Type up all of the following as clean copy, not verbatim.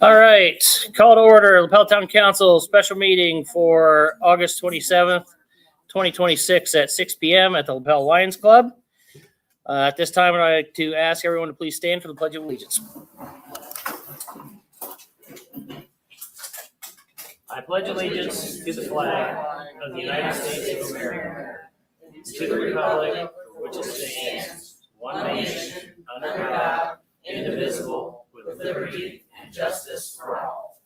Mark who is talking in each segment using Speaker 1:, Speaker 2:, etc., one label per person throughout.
Speaker 1: All right, call to order, Lapel Town Council special meeting for August 27th, 2026 at 6 p.m. at the Lapel Lions Club. At this time, I'd like to ask everyone to please stand for the Pledge of Allegiance. I pledge allegiance to the flag of the United States of America, to the republic which stands one nation under God, indivisible, with liberty and justice for all.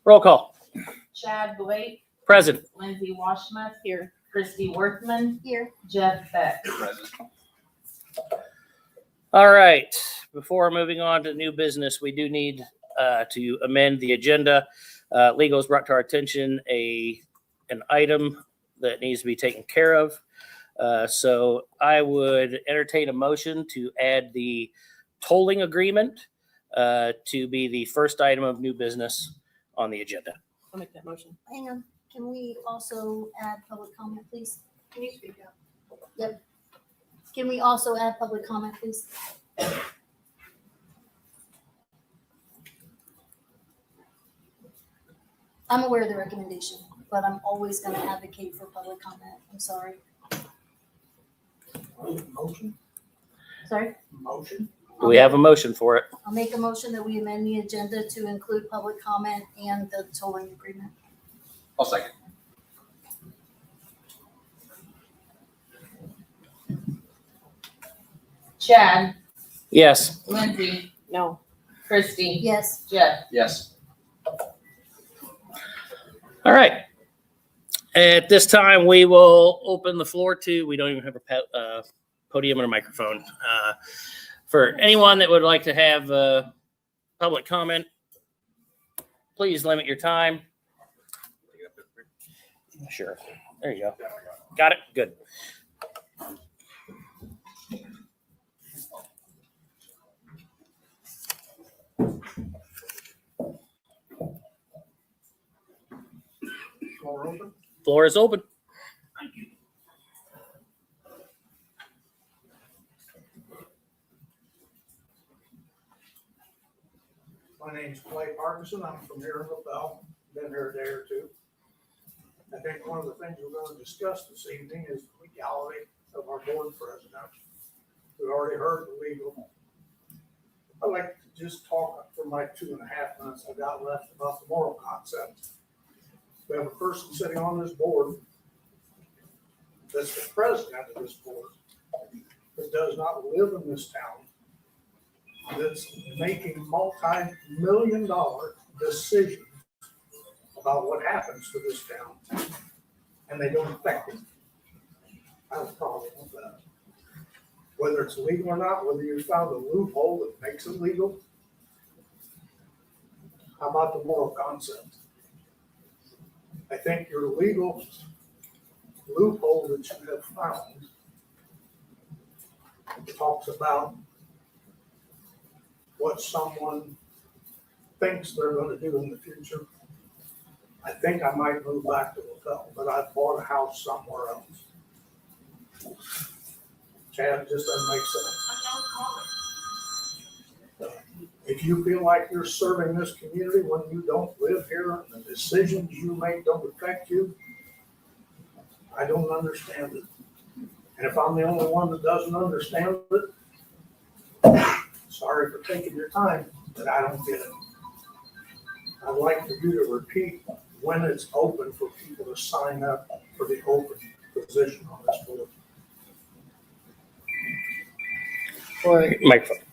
Speaker 1: Roll call.
Speaker 2: Chad Blake.
Speaker 1: Present.
Speaker 2: Lindsay Washmuth. Here. Christy Workman.
Speaker 3: Here.
Speaker 2: Jeff Beck.
Speaker 4: Present.
Speaker 1: All right, before moving on to new business, we do need to amend the agenda. Legal has brought to our attention an item that needs to be taken care of. So I would entertain a motion to add the tolling agreement to be the first item of new business on the agenda.
Speaker 2: I'll make that motion.
Speaker 3: Hang on. Can we also add public comment, please?
Speaker 2: Can you speak up?
Speaker 3: Yep. Can we also add public comment, please? I'm aware of the recommendation, but I'm always going to advocate for public comment. I'm sorry.
Speaker 4: Motion?
Speaker 3: Sorry?
Speaker 4: Motion?
Speaker 1: Do we have a motion for it?
Speaker 3: I'll make a motion that we amend the agenda to include public comment and the tolling agreement.
Speaker 4: I'll second.
Speaker 2: Chad.
Speaker 1: Yes.
Speaker 2: Lindsay. No. Christy.
Speaker 3: Yes.
Speaker 2: Jeff.
Speaker 4: Yes.
Speaker 1: All right. At this time, we will open the floor to, we don't even have a podium or a microphone. For anyone that would like to have public comment, please limit your time. Sure. There you go. Got it? Good.
Speaker 4: Floor open?
Speaker 1: Floor is open.
Speaker 4: Thank you.
Speaker 5: My name's Clay Parkinson. I'm from here in Lapel. Been here a day or two. I think one of the things we're going to discuss this evening is the legality of our board president. We've already heard the legal. I'd like to just talk for my 2.5 minutes I got left about the moral concept. We have a person sitting on this board that's the president of this board that does not live in this town, that's making multi-million-dollar decisions about what happens to this town, and they don't affect it. I have a problem with that. Whether it's legal or not, whether you found a loophole that makes it legal. How about the moral concept? I think your legal loophole that you have found talks about what someone thinks they're going to do in the future. I think I might move back to Lapel, but I bought a house somewhere else. Chad, just doesn't make sense. If you feel like you're serving this community when you don't live here and the decisions you make don't affect you, I don't understand it. And if I'm the only one that doesn't understand it, sorry for taking your time, but I don't get it. I'd like for you to repeat when it's open for people to sign up for the open position on this board.
Speaker 1: Microphone.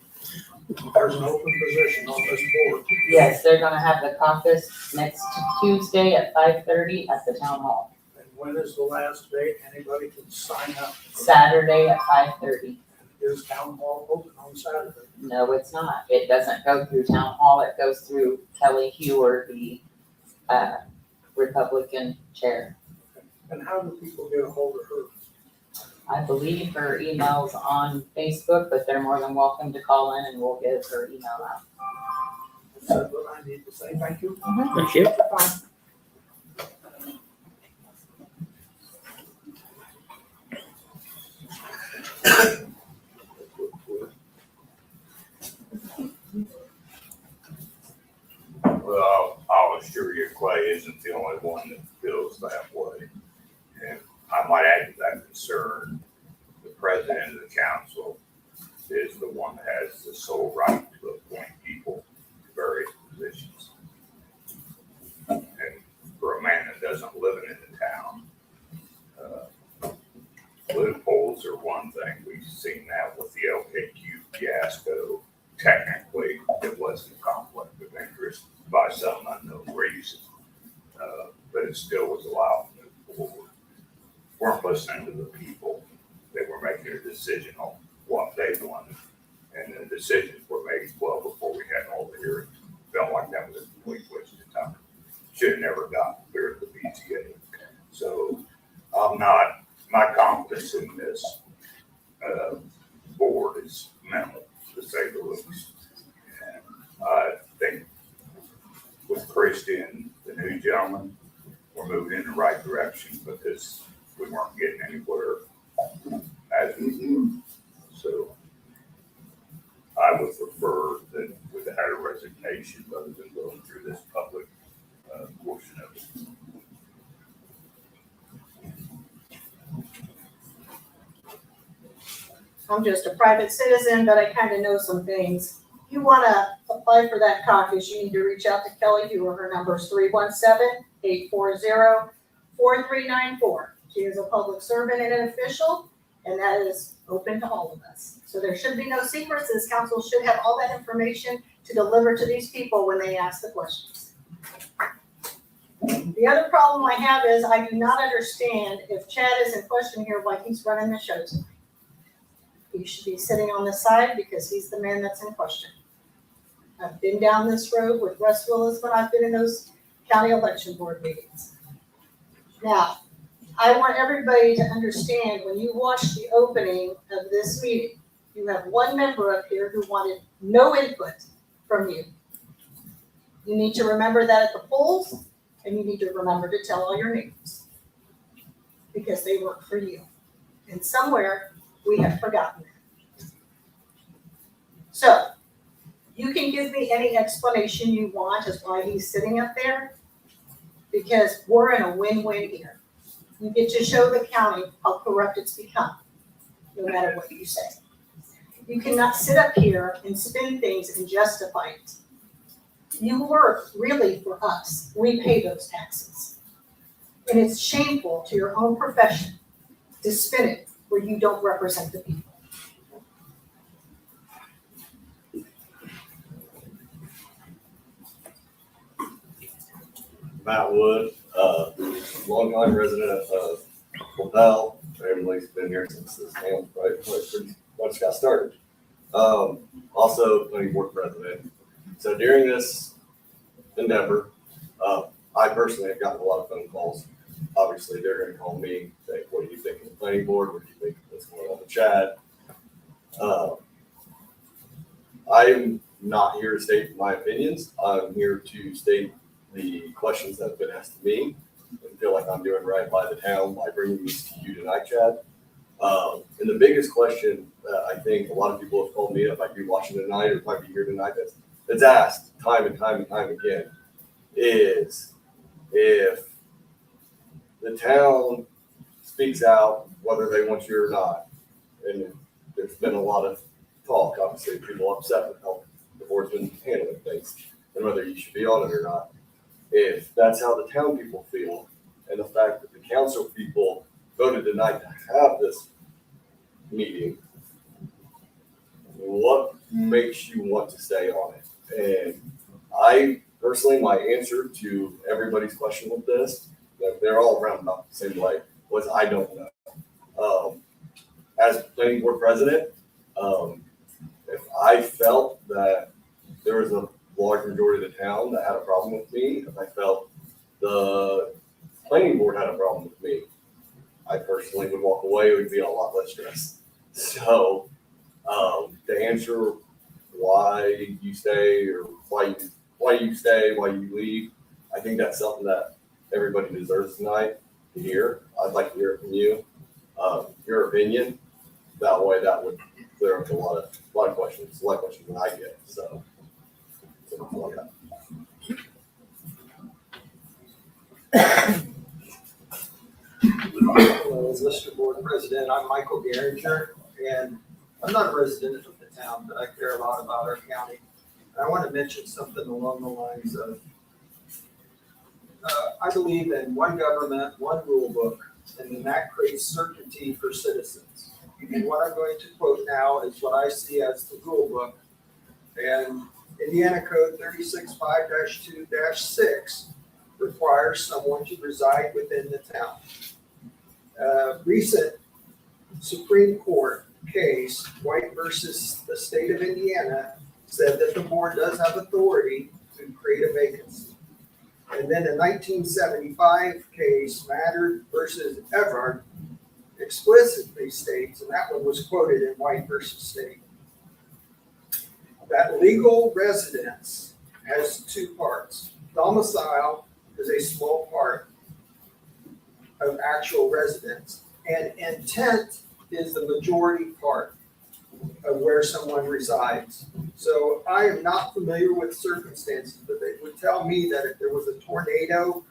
Speaker 5: There's an open position on this board.
Speaker 2: Yes, they're gonna have the caucus next Tuesday at 5:30 at the town hall.
Speaker 5: And when is the last date anybody can sign up?
Speaker 2: Saturday at 5:30.
Speaker 5: Is town hall open on Saturday?
Speaker 2: No, it's not. It doesn't go through town hall. It goes through Kelly Hewer, the Republican chair.
Speaker 5: And how do people get a hold of her?
Speaker 2: I believe her email's on Facebook, but they're more than welcome to call in and we'll give her email out.
Speaker 5: That's what I need to say. Thank you.
Speaker 1: Thank you.
Speaker 6: Well, I'll assure you Clay isn't the only one that feels that way. And I might add to that concern, the president of the council is the one that has the sole right to appoint people to various positions. And for a man that doesn't live in the town, loopholes are one thing. We've seen that with the LKQ fiasco. Technically, it wasn't a conflict of interest by some unknown reason, but it still was allowed to move forward. Weren't listening to the people. They were making a decision on what they wanted, and the decisions were made well before we had all the hearings. Felt like that was a complete waste of time. Should have never gotten clear to the BTA. So my confidence in this board is minimal, to say the least. And I think with Christie and the new gentleman, we're moving in the right direction because we weren't getting anywhere as we were. So I would prefer that we had a resignation rather than going through this public portion of it.
Speaker 7: I'm just a private citizen, but I kind of know some things. You want to apply for that caucus, you need to reach out to Kelly Hewer. Her number is 317-840-4394. She is a public servant and an official, and that is open to all of us. So there should be no secrets. This council should have all that information to deliver to these people when they ask the questions. The other problem I have is I do not understand if Chad is in question here why he's running the show tonight. He should be sitting on the side because he's the man that's in question. I've been down this road with Russ Willis when I've been in those county election board meetings. Now, I want everybody to understand when you watch the opening of this meeting, you have one member up here who wanted no input from you. You need to remember that at the polls, and you need to remember to tell all your neighbors because they work for you. And somewhere we have forgotten that. So you can give me any explanation you want as why he's sitting up there, because we're in a win-win here. You get to show the county how corrupt it's become, no matter what you say. You cannot sit up here and spin things and justify it. You work really for us. We pay those taxes. And it's shameful to your own profession to spin it where you don't represent the people.
Speaker 8: Matt Wood, longtime resident of Lapel. Family's been here since this town pretty much got started. Also, planning board president. So during this endeavor, I personally have gotten a lot of phone calls. Obviously, they're going to call me, say, what do you think of the planning board? What do you think of what's going on with Chad? I'm not here to state my opinions. I'm here to state the questions that have been asked to me and feel like I'm doing right by the town by bringing these to you tonight, Chad. And the biggest question that I think a lot of people have told me if I be watching tonight or if I be here tonight that's asked time and time and time again is if the town speaks out whether they want you or not. And there's been a lot of talk, obviously, people upset with how the board's been handling things and whether you should be on it or not. If that's how the town people feel, and the fact that the council people voted tonight to have this meeting, what makes you want to stay on it? And I personally, my answer to everybody's question with this, they're all around about the same way, was I don't know. As planning board president, if I felt that there was a large majority of the town that had a problem with me, if I felt the planning board had a problem with me, I personally would walk away. It would be a lot less stress. So to answer why you stay or why you stay, why you leave, I think that's something that everybody deserves tonight to hear. I'd like to hear it from you, your opinion. that way that would clear up a lot of questions than I get, so. That's all I got.
Speaker 9: Hello, as Lister Board President, I'm Michael Garinger, and I'm not a resident of the town, but I care a lot about our county. And I want to mention something along the lines of, I believe in one government, one rule book, and then that creates certainty for citizens. And what I'm going to quote now is what I see as the rule book. And Indiana Code 365-2-6 requires someone to reside within the town. Recent Supreme Court case, White versus the state of Indiana, said that the board does have authority to create a vacancy. And then a 1975 case, Matter versus Everard, explicitly states, and that one was quoted in White versus State, that legal residence has two parts. Domicile is a small part of actual residence, and intent is the majority part of where someone resides. So I am not familiar with circumstances, but they would tell me that if there was a tornado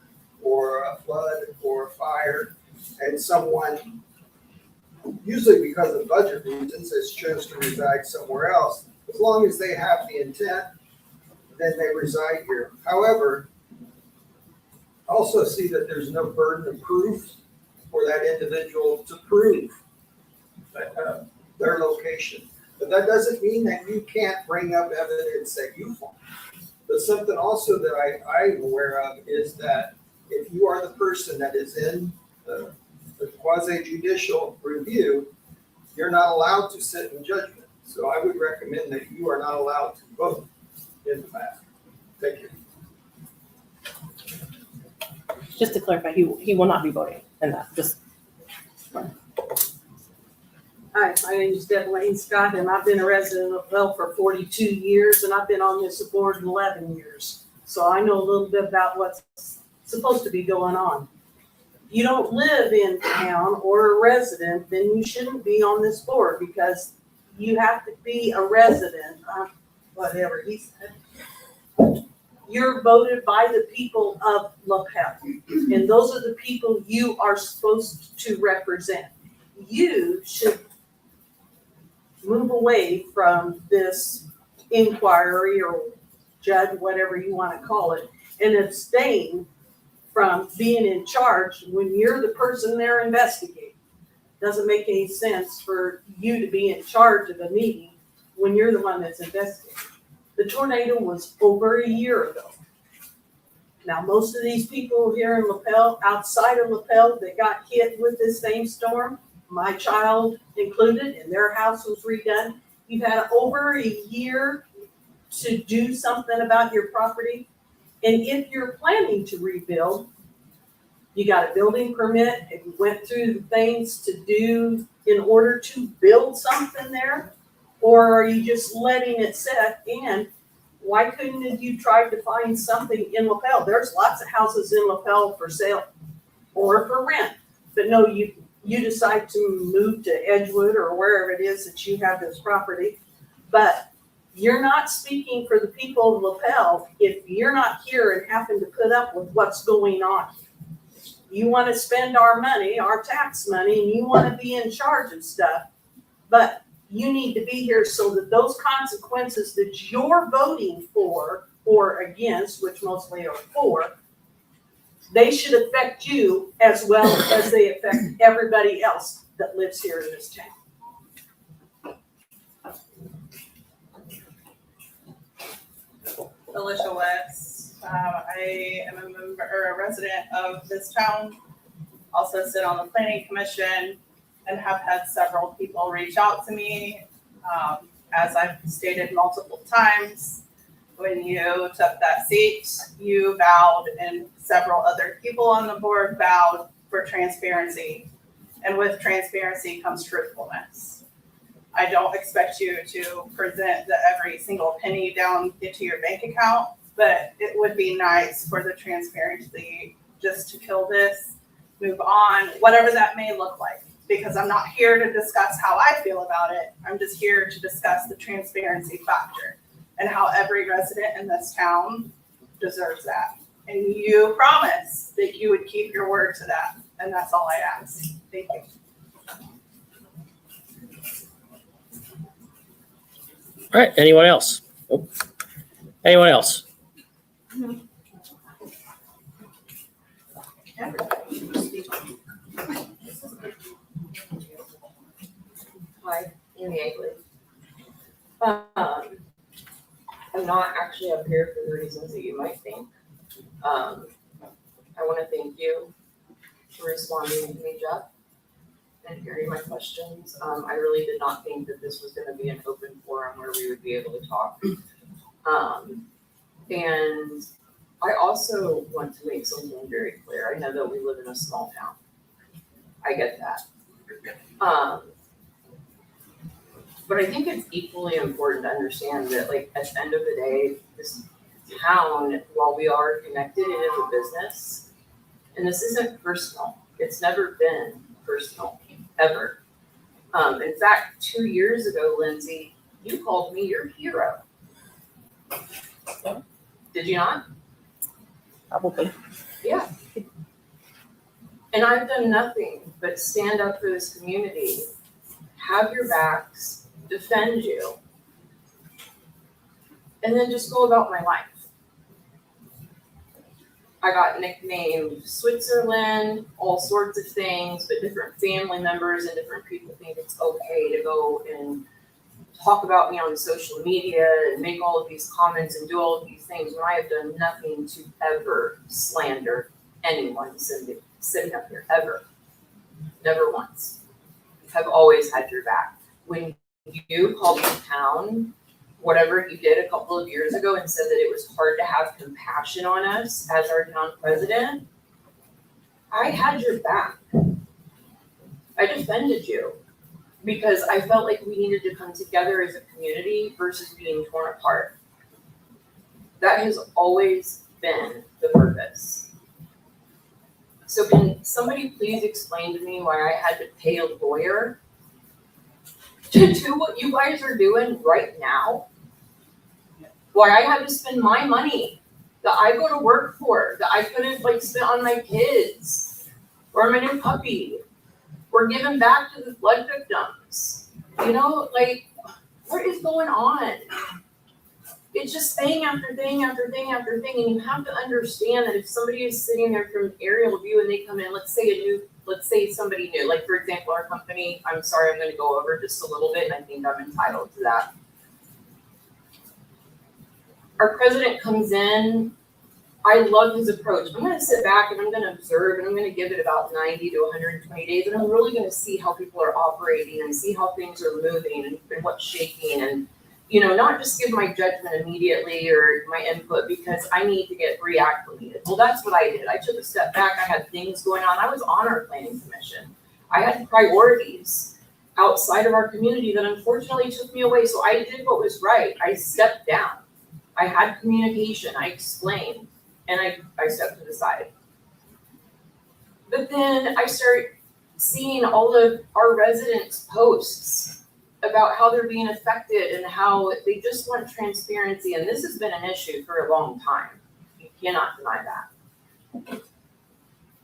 Speaker 9: or a flood or a fire and someone, usually because of budget reasons, has chosen to reside somewhere else, as long as they have the intent, then they reside here. However, I also see that there's no burden of proof for that individual to prove their location. But that doesn't mean that you can't bring up evidence that you find. But something also that I'm aware of is that if you are the person that is in the quasi-judicial review, you're not allowed to sit in judgment. So I would recommend that you are not allowed to vote in the matter. Thank you.
Speaker 10: Just to clarify, he will not be voting in that, just.
Speaker 11: Hi, my name is Deb Lane Scott, and I've been a resident of Lapel for 42 years, and I've been on this board 11 years. So I know a little bit about what's supposed to be going on. If you don't live in town or a resident, then you shouldn't be on this board because you have to be a resident, whatever he said. You're voted by the people of Lapel, and those are the people you are supposed to represent. You should move away from this inquiry or judge, whatever you want to call it, and abstain from being in charge when you're the person they're investigating. Doesn't make any sense for you to be in charge of a meeting when you're the one that's investigating. The tornado was over a year ago. Now, most of these people here in Lapel, outside of Lapel, that got hit with this same storm, my child included, and their house was redone. You've had over a year to do something about your property. And if you're planning to rebuild, you got a building permit, and you went through the things to do in order to build something there? Or are you just letting it sit? And why couldn't you try to find something in Lapel? There's lots of houses in Lapel for sale or for rent. But no, you decide to move to Edgewood or wherever it is that you have this property. But you're not speaking for the people of Lapel if you're not here and happen to put up with what's going on. You want to spend our money, our tax money, and you want to be in charge of stuff. But you need to be here so that those consequences that you're voting for or against, which mostly are for, they should affect you as well as they affect everybody else that lives here in this town.
Speaker 12: Alicia West. I am a member or a resident of this town. Also sit on the planning commission and have had several people reach out to me. As I've stated multiple times, when you took that seat, you vowed, and several other people on the board vowed for transparency. And with transparency comes truthfulness. I don't expect you to present every single penny down into your bank account, but it would be nice for the transparency just to kill this, move on, whatever that may look like. because I'm not here to discuss how I feel about it. I'm just here to discuss the transparency factor and how every resident in this town deserves that. And you promised that you would keep your word to that, and that's all I ask. Thank you.
Speaker 1: All right, anyone else? Oh. Anyone else?
Speaker 13: Hi, Amy Agley. I'm not actually up here for the reasons that you might think. I want to thank you for responding to me, Jeff, and hearing my questions. I really did not think that this was going to be an open forum where we would be able to talk. And I also want to make something very clear. I know that we live in a small town. I get that. But I think it's equally important to understand that, like, at the end of the day, this town, while we are connected, it is a business. And this isn't personal. It's never been personal, ever. In fact, 2 years ago, Lindsay, you called me your hero. Did you not?
Speaker 10: Probably.
Speaker 13: Yeah. And I've done nothing but stand up for this community, have your backs, defend you, and then just go about my life. I got nicknamed Switzerland, all sorts of things, but different family members and different people think it's okay to go and talk about me on social media and make all of these comments and do all of these things when I have done nothing to ever slander anyone sitting up here, ever. Never once. I've always had your back. When you called the town, whatever you did a couple of years ago, and said that it was hard to have compassion on us as our town president, I had your back. I defended you because I felt like we needed to come together as a community versus being torn apart. That has always been the purpose. So can somebody please explain to me why I had to pay a lawyer to do what you guys are doing right now? Why I had to spend my money that I go to work for, that I could have like spent on my kids or my new puppy, or given back to the flood victims. You know, like, what is going on? It's just thing after thing after thing after thing, and you have to understand that if somebody is sitting there from aerial view and they come in, let's say somebody new, like for example, our company, I'm sorry, I'm gonna go over just a little bit, and I think I'm entitled to that. Our president comes in, I love his approach. I'm gonna sit back and I'm gonna observe, and I'm gonna give it about 90 to 120 days, and I'm really gonna see how people are operating and see how things are moving and what's shaking, and you know, not just give my judgment immediately or my input because I need to get reacclimated. Well, that's what I did. I took a step back. I had things going on. I was on our planning commission. I had priorities outside of our community that unfortunately took me away. So I did what was right. I stepped down. I had communication. I explained, and I stepped to the side. But then I started seeing all of our residents' posts about how they're being affected and how they just want transparency. And this has been an issue for a long time. You cannot deny that.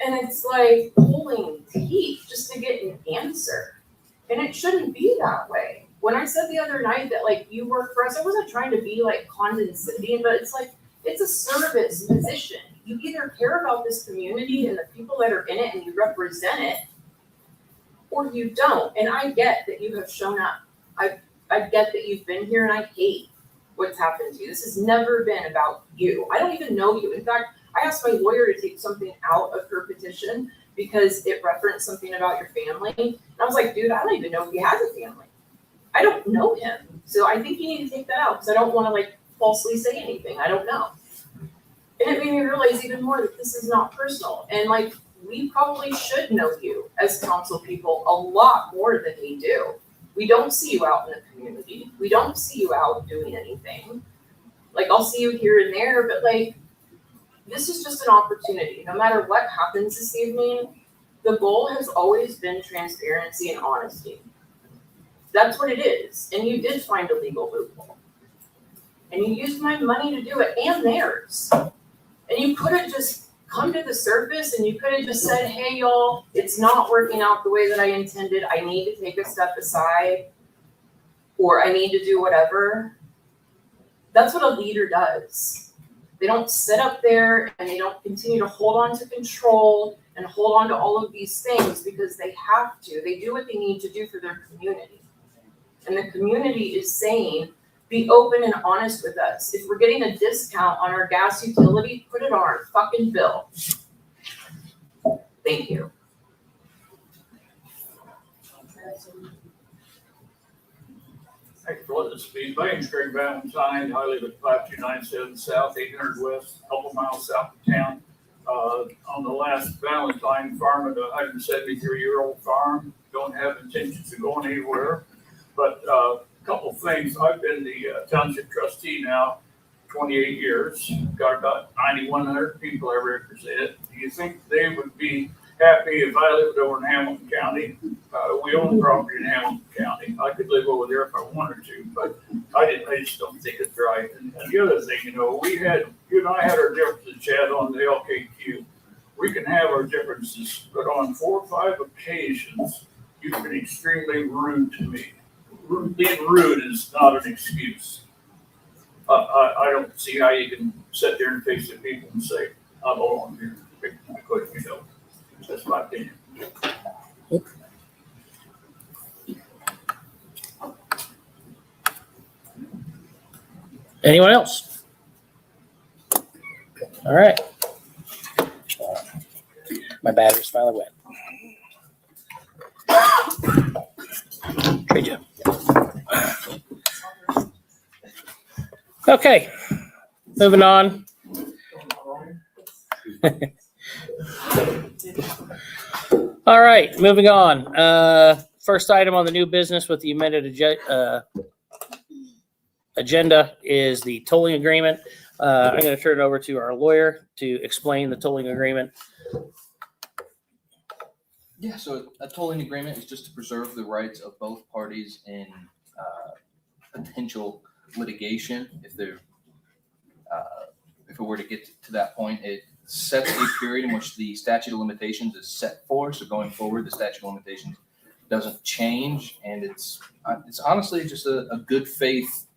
Speaker 13: And it's like pulling teeth just to get an answer. And it shouldn't be that way. When I said the other night that like you work for us, I wasn't trying to be like condescending, but it's like, it's a service position. You either care about this community and the people that are in it and you represent it, or you don't. And I get that you have shown up. I get that you've been here, and I hate what's happened to you. This has never been about you. I don't even know you. In fact, I asked my lawyer to take something out of her petition because it referenced something about your family. And I was like, dude, I don't even know if he has a family. I don't know him. So I think you need to take that out because I don't want to like falsely say anything. I don't know. And it made me realize even more that this is not personal. And like, we probably should know you as council people a lot more than we do. We don't see you out in the community. We don't see you out doing anything. Like, I'll see you here and there, but like, this is just an opportunity. No matter what happens this evening, The goal has always been transparency and honesty. That's what it is. And you did find a legal loophole. And you used my money to do it and theirs. And you could have just come to the surface and you could have just said, hey, y'all, it's not working out the way that I intended. I need to take a step aside, or I need to do whatever. That's what a leader does. They don't sit up there and they don't continue to hold on to control and hold on to all of these things because they have to. They do what they need to do for their community. And the community is saying, be open and honest with us. If we're getting a discount on our gas utility, put it on our fucking bill. Thank you.
Speaker 14: Thank you for letting us speak. My name's Greg Valentine. I live at 5297 South, 800 West, a couple miles south of town. On the last Valentine farm, at a 173-year-old farm. Don't have intentions of going anywhere. But a couple things. I've been the township trustee now 28 years. Got about 9,100 people I represent. Do you think they would be happy if I lived over in Hamilton County? We own property in Hamilton County. I could live over there if I wanted to, but I just don't think it's right. And the other thing, you and I had our differences, Chad, on the LKQ. We can have our differences, but on 4 or 5 occasions, you've been extremely rude to me. Being rude is not an excuse. I don't see how you can sit there and face the people and say, I belong here. Because you don't. That's my opinion.
Speaker 1: Anyone else? All right. My battery's finally wet. Trade you. Okay, moving on. All right, moving on. First item on the new business with the amended agenda is the tolling agreement. I'm going to turn it over to our lawyer to explain the tolling agreement.
Speaker 15: Yeah, so a tolling agreement is just to preserve the rights of both parties in potential litigation. If it were to get to that point, it sets a period in which the statute of limitations is set for. So going forward, the statute of limitations doesn't change, and it's honestly just a good faith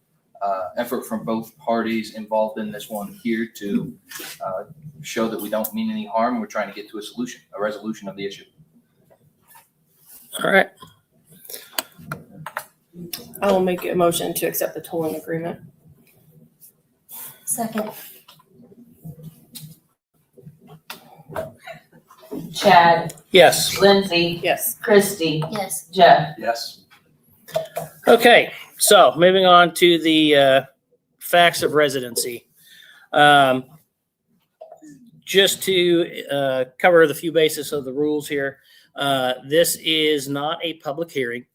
Speaker 15: effort from both parties involved in this one here to show that we don't mean any harm. We're trying to get to a resolution of the issue.
Speaker 1: All right.
Speaker 10: I will make a motion to accept the tolling agreement.
Speaker 3: Second.
Speaker 2: Chad,
Speaker 1: Yes.
Speaker 2: Lindsay,
Speaker 10: Yes.
Speaker 2: Christie,
Speaker 3: Yes.
Speaker 2: Jeff.
Speaker 15: Yes.
Speaker 1: Okay, so moving on to the facts of residency. Just to cover the few bases of the rules here, this is not a public hearing.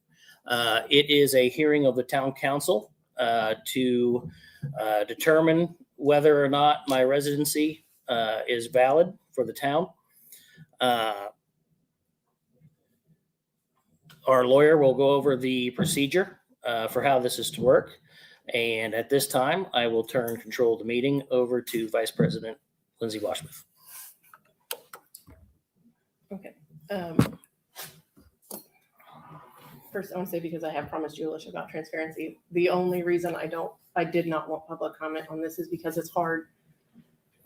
Speaker 1: It is a hearing of the town council to determine whether or not my residency is valid for the town. Our lawyer will go over the procedure for how this is to work. And at this time, I will turn control of the meeting over to Vice President Lindsay Washmuth.
Speaker 10: Okay. First, I want to say, because I have promised Julish about transparency, the only reason I did not want public comment on this is because it's hard.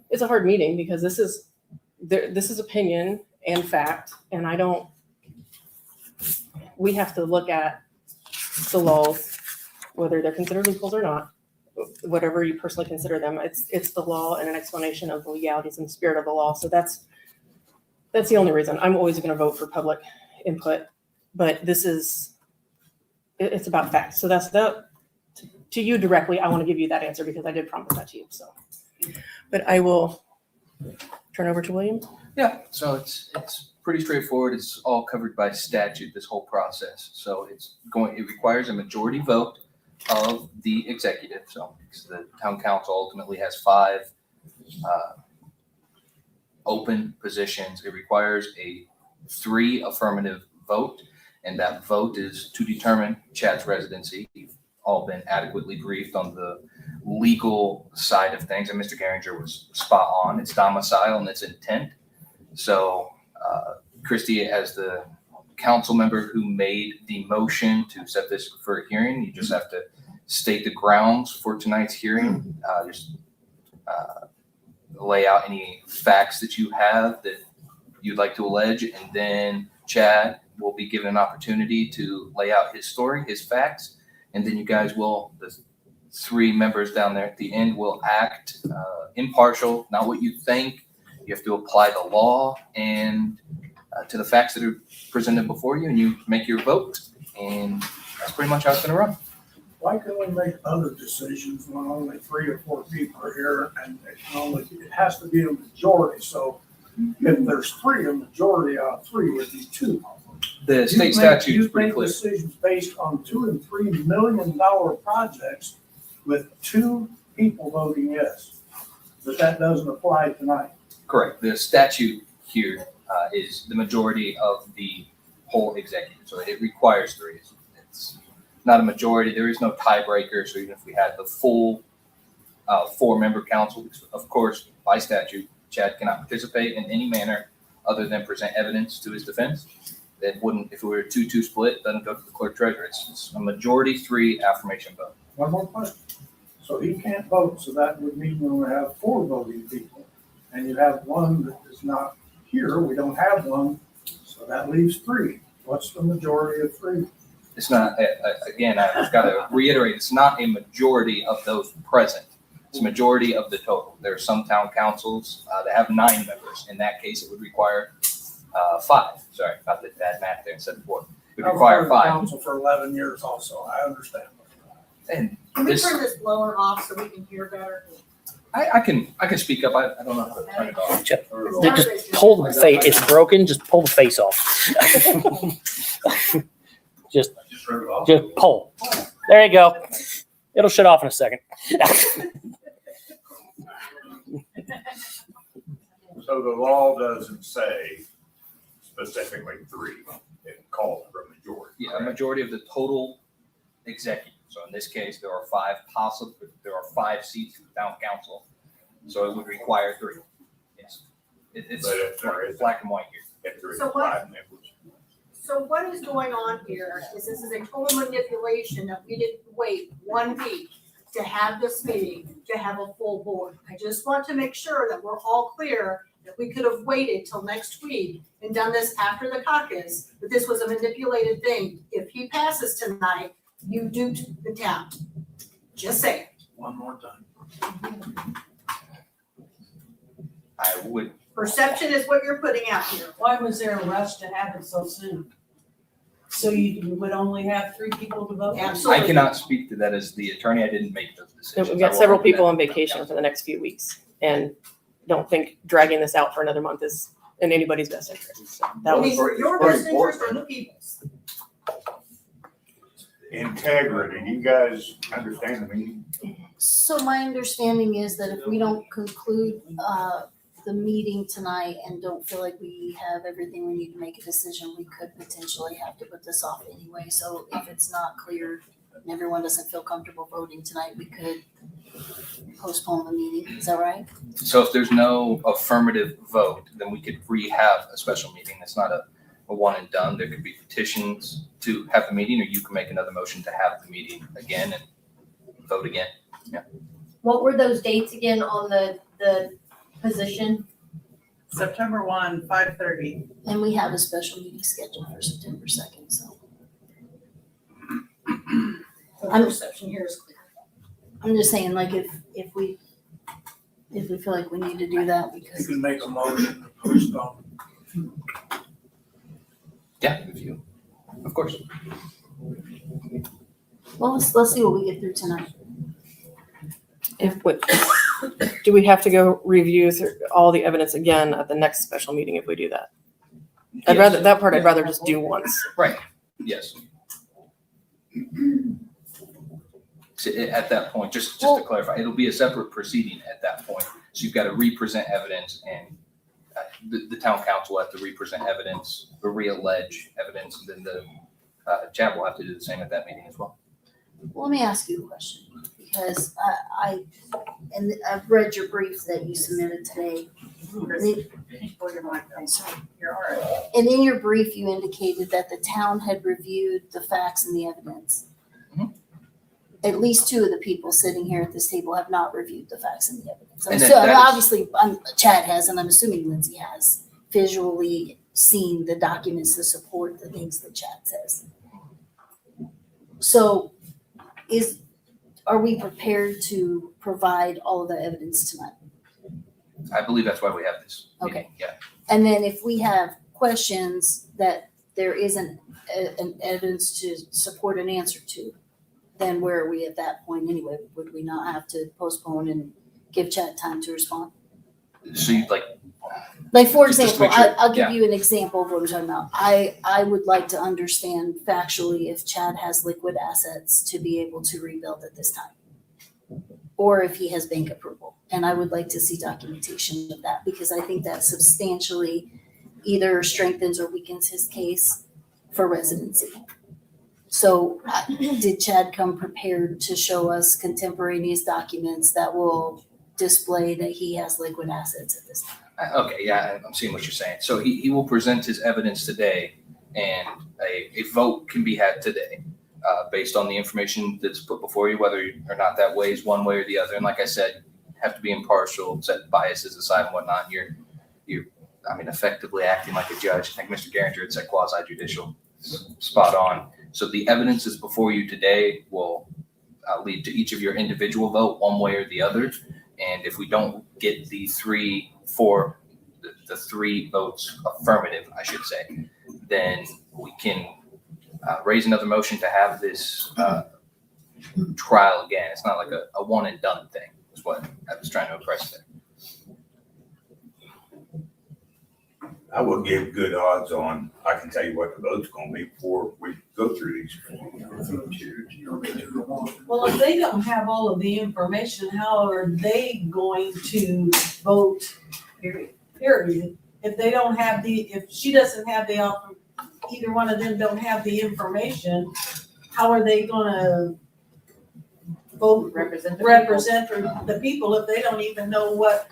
Speaker 10: It's a hard meeting because this is opinion and fact, and we have to look at the laws, whether they're considered loopholes or not, whatever you personally consider them. It's the law and an explanation of the legalities and spirit of the law. So that's the only reason. I'm always going to vote for public input, but it's about facts. So that's to you directly. I want to give you that answer because I did promise that to you. So, but I will turn over to William.
Speaker 15: Yeah, so it's pretty straightforward. It's all covered by statute, this whole process. So it requires a majority vote of the executive. So the town council ultimately has 5 open positions. It requires a 3 affirmative vote, and that vote is to determine Chad's residency. You've all been adequately briefed on the legal side of things, and Mr. Garinger was spot on. It's domicile and it's intent. So Christie, as the council member who made the motion to set this for a hearing, you just have to state the grounds for tonight's hearing. Lay out any facts that you have that you'd like to allege, and then Chad will be given an opportunity to lay out his story, his facts, and then you guys will, the 3 members down there at the end, will act impartial, not what you think. You have to apply the law and to the facts that are presented before you, and you make your vote, and that's pretty much how it's gonna run.
Speaker 5: Why can we make other decisions when only 3 or 4 people are here and it has to be a majority? So if there's 3, a majority out of 3 would be 2.
Speaker 15: The state statute is pretty
Speaker 5: You
Speaker 15: clear.
Speaker 5: make decisions based on $2 and $3 million projects with 2 people voting yes, but that doesn't apply tonight.
Speaker 15: Correct. The statute here is the majority of the whole executive, so it requires 3. It's not a majority. There is no tiebreaker. So even if we had the full 4-member council, of course, by statute, Chad cannot participate in any manner other than present evidence to his defense. That wouldn't, if it were a 2-2 split, doesn't go to the clerk treasurer. It's a majority 3 affirmation vote.
Speaker 5: One more question. So he can't vote, so that would mean we would have 4 voting people. And you have 1 that is not here. We don't have 1, so that leaves 3. What's the majority of 3?
Speaker 15: It's not, again, I've got to reiterate, it's not a majority of those present. It's a majority of the total. There are some town councils that have 9 members. In that case, it would require 5. Sorry, not the bad math there instead of 4. It would require 5.
Speaker 5: Council for 11 years also, I understand.
Speaker 15: And
Speaker 7: Can we
Speaker 15: this,
Speaker 7: turn this blower off so we can hear better?
Speaker 15: I can speak up. I don't know how to turn it off.
Speaker 1: Just pull the face. It's broken. Just pull the face off. just pull. There you go. It'll shut off in a second.
Speaker 6: So the law doesn't say specifically 3, it calls for a majority.
Speaker 15: Yeah, a majority of the total executive. So in this case, there are 5 seats in the town council. So it would require 3. Yes. It's
Speaker 6: But if there is-
Speaker 15: black and white here.
Speaker 6: If there is
Speaker 7: So what-
Speaker 6: 5 members.
Speaker 7: So what is going on here is this is a total manipulation that we didn't wait 1 week to have this meeting, to have a full board. I just want to make sure that we're all clear that we could have waited till next week and done this after the caucus, but this was a manipulated thing. If he passes tonight, you duped the town. Just saying.
Speaker 5: One more time.
Speaker 15: I would,
Speaker 7: Perception is what you're putting out here.
Speaker 11: Why was there a rush to have it so soon? So you would only have 3 people to vote?
Speaker 7: Absolutely.
Speaker 15: I cannot speak to that as the attorney. I didn't make those decisions.
Speaker 10: We've
Speaker 15: I
Speaker 10: got
Speaker 15: will
Speaker 10: several
Speaker 15: open
Speaker 10: people
Speaker 15: that
Speaker 10: on
Speaker 15: to
Speaker 10: vacation
Speaker 15: council.
Speaker 10: for the next few weeks, and don't think dragging this out for another month is in anybody's best interest. So that
Speaker 7: I
Speaker 10: was,
Speaker 7: mean, your best interest or the people's?
Speaker 6: Integrity, you guys understand the meaning?
Speaker 3: So my understanding is that if we don't conclude the meeting tonight and don't feel like we have everything we need to make a decision, we could potentially have to put this off anyway. So if it's not clear and everyone doesn't feel comfortable voting tonight, we could postpone the meeting. Is that right?
Speaker 15: So if there's no affirmative vote, then we could rehab a special meeting. It's not a one and done. There could be petitions to have the meeting, or you can make another motion to have the meeting again and vote again. Yeah.
Speaker 16: What were those dates again on the position?
Speaker 12: September 1, 5:30.
Speaker 3: And we have a special meeting scheduled for September 2nd, so.
Speaker 7: The perception here is clear.
Speaker 3: I'm just saying, like, if we feel like we need to do that,
Speaker 5: You
Speaker 3: because
Speaker 5: can make a motion to postpone.
Speaker 15: Yeah, if you, of course.
Speaker 3: well, let's see what we get through tonight.
Speaker 10: do we have to go review through all the evidence again at the next special meeting if we do that? I'd rather, that part I'd rather just do once.
Speaker 15: Right, yes. So at that point, just to clarify, it'll be a separate proceeding at that point. So you've got to re-present evidence, and the town council will have to represent evidence or reallege evidence, and then the Chad will have to do the same at that meeting as well.
Speaker 3: Let me ask you a question, because and I've read your brief that you submitted today. I'm sorry.
Speaker 2: You're all right.
Speaker 3: And in your brief, you indicated that the town had reviewed the facts and the evidence.
Speaker 15: Mhm.
Speaker 3: At least two of the people sitting here at this table have not reviewed the facts and the evidence.
Speaker 15: And
Speaker 3: So
Speaker 15: that is-
Speaker 3: obviously, Chad has, and I'm assuming Lindsay has visually seen the documents to support the things that Chad says. So are we prepared to provide all of the evidence tonight?
Speaker 15: I believe that's why we have this meeting.
Speaker 3: Okay.
Speaker 15: Yeah.
Speaker 3: And then if we have questions that there isn't an evidence to support an answer to, then where are we at that point anyway? Would we not have to postpone and give Chad time to respond?
Speaker 15: So you'd like,
Speaker 3: Like, for
Speaker 15: Just to
Speaker 3: example,
Speaker 15: make sure,
Speaker 3: I'll give
Speaker 15: yeah.
Speaker 3: you an example of what I'm talking about. I would like to understand factually if Chad has liquid assets to be able to rebuild at this time. Or if he has bank approval. And I would like to see documentation of that, because I think that substantially either strengthens or weakens his case for residency. So did Chad come prepared to show us contemporaneous documents that will display that he has liquid assets at this time?
Speaker 15: okay, yeah, I'm seeing what you're saying. So he will present his evidence today, and a vote can be had today based on the information that's put before you, whether or not that weighs one way or the other. And like I said, have to be impartial, set biases aside and whatnot. You're effectively acting like a judge. I think Mr. Garinger had said quasi judicial, spot on. So the evidence that's before you today will lead to each of your individual vote one way or the other. And if we don't get the three votes affirmative, I should say, then we can raise another motion to have this trial again. It's not like a one and done thing, is what I was trying to impress there.
Speaker 6: I will give good odds on, I can tell you what the vote's gonna be before we go through these.
Speaker 11: Well, if they don't have all of the information, how are they going to vote, period? If they don't have if she doesn't have either one of them don't have the information, how are they gonna vote,
Speaker 2: Represent
Speaker 11: the people if they don't even know what?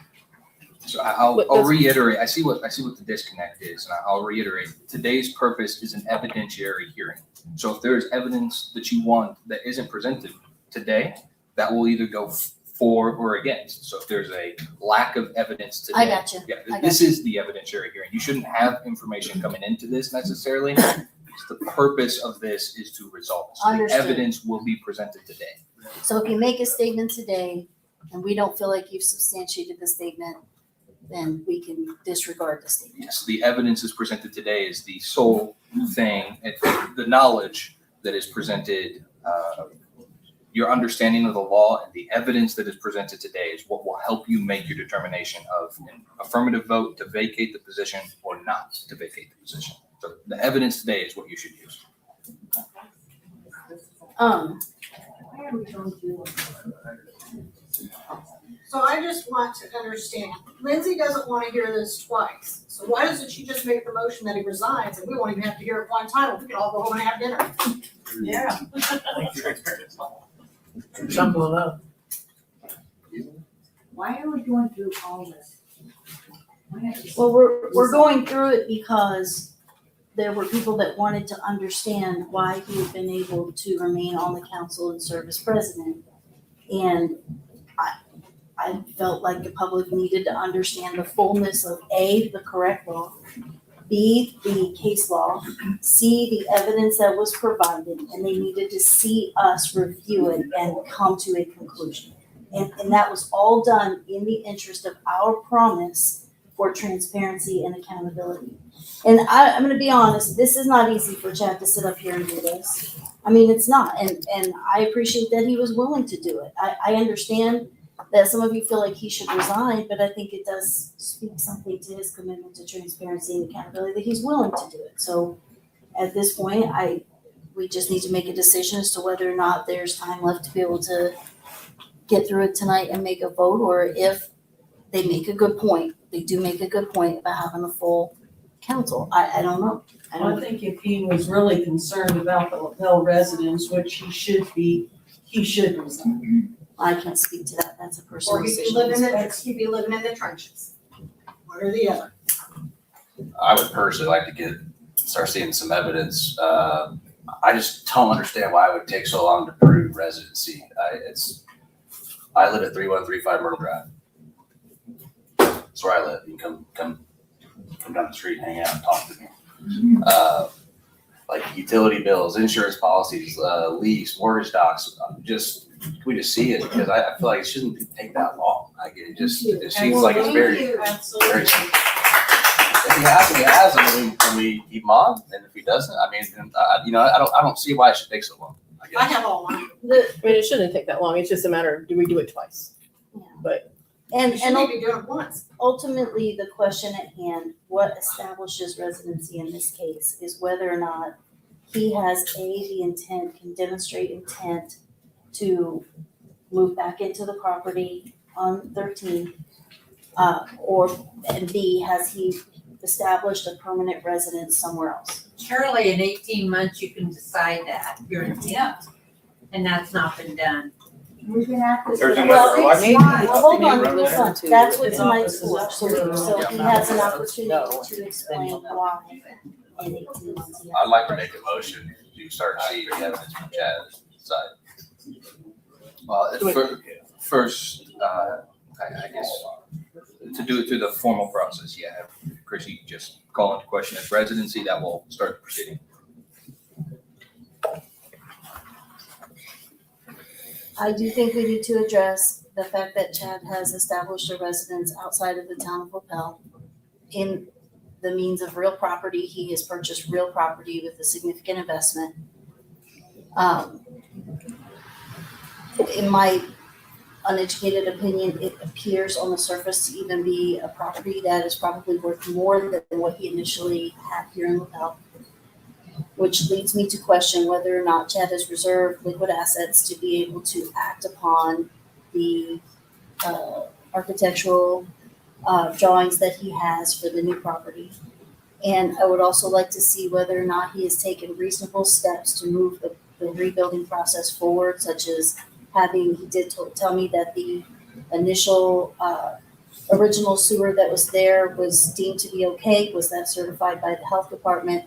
Speaker 15: So I'll reiterate, I see what the disconnect is, and I'll reiterate, today's purpose is an evidentiary hearing. So if there's evidence that you want that isn't presented today, that will either go for or against. So if there's a lack of evidence today.
Speaker 3: I got you.
Speaker 15: Yeah, this is the evidentiary hearing. You shouldn't have information coming into this necessarily. The purpose of this is to resolve this. The
Speaker 3: Understood.
Speaker 15: evidence will be presented today.
Speaker 3: So if you make a statement today and we don't feel like you've substantiated the statement, then we can disregard the statement.
Speaker 15: Yes, the evidence is presented today is the sole thing, the knowledge that is presented, your understanding of the law and the evidence that is presented today is what will help you make your determination of an affirmative vote to vacate the position or not to vacate the position. So the evidence today is what you should use.
Speaker 7: So I just want to understand, Lindsay doesn't want to hear this twice. So why doesn't she just make the motion that he resigns and we won't even have to hear it one time? We can all go home and have dinner.
Speaker 11: Yeah.
Speaker 5: Simple enough.
Speaker 2: Why are we going through all this?
Speaker 3: Well, we're going through it because there were people that wanted to understand why he had been able to remain on the council and serve as president. And I felt like the public needed to understand the fullness of A, the correct law, B, the case law, C, the evidence that was provided, and they needed to see us review it and come to a conclusion. And that was all done in the interest of our promise for transparency and accountability. And I'm gonna be honest, this is not easy for Chad to sit up here and do this. I mean, it's not, and I appreciate that he was willing to do it. I understand that some of you feel like he should resign, but I think it does speak something to his commitment to transparency and accountability that he's willing to do it. So at this point, we just need to make a decision as to whether or not there's time left to be able to get through it tonight and make a vote, or if they make a good point. They do make a good point about having a full council. I don't know. I
Speaker 11: I
Speaker 3: don't,
Speaker 11: think if he was really concerned about the Lapel residents, which he should be, he should resign.
Speaker 3: I can't speak to that. That's a personal
Speaker 7: Or he'd be
Speaker 3: decision.
Speaker 7: living he'd be living in the trenches. One or the other.
Speaker 17: I would personally like to start seeing some evidence. I just don't understand why it would take so long to prove residency. I live at 3135 Myrtle Drive. That's where I live. You can come down the street, hang out, and talk to me. Like utility bills, insurance policies, lease, mortgage docs. We just see it because I feel like it shouldn't take that long. It seems like it's very.
Speaker 11: Absolutely.
Speaker 17: If he has them, and we keep him on, and if he doesn't, I don't see why it should take so long.
Speaker 7: I have all mine.
Speaker 10: I mean, it shouldn't take that long. It's just a matter of, do we do it twice? But
Speaker 3: And,
Speaker 7: You should
Speaker 3: and
Speaker 7: maybe do it once.
Speaker 3: ultimately, the question at hand, what establishes residency in this case is whether or not he has the intent, can demonstrate intent to move back into the property on 13, and B, has he established a permanent residence somewhere else?
Speaker 18: Surely in 18 months, you can decide that, your intent, and that's not been done.
Speaker 3: We're gonna have to.
Speaker 6: There's
Speaker 3: Well,
Speaker 6: another election.
Speaker 3: hold on. That's what
Speaker 10: It's
Speaker 3: tonight's for.
Speaker 10: offices.
Speaker 3: So he has an opportunity to explain why in 18 months. he has-
Speaker 17: I'd like to make a motion to start seeing evidence from Chad's side.
Speaker 15: Well, first, I guess, to do it through the formal process, yeah. Chris, you just call into question his residency, that will start the proceeding.
Speaker 3: I do think we need to address the fact that Chad has established a residence outside of the town of Lapel in the means of real property. He has purchased real property with a significant investment. In my uneducated opinion, it appears on the surface to even be a property that is probably worth more than what he initially had here in Lapel, which leads me to question whether or not Chad has reserved liquid assets to be able to act upon the architectural drawings that he has for the new property. And I would also like to see whether or not he has taken reasonable steps to move the rebuilding process forward, such as he did tell me that the initial original sewer that was there was deemed to be okay. Was that certified by the health department?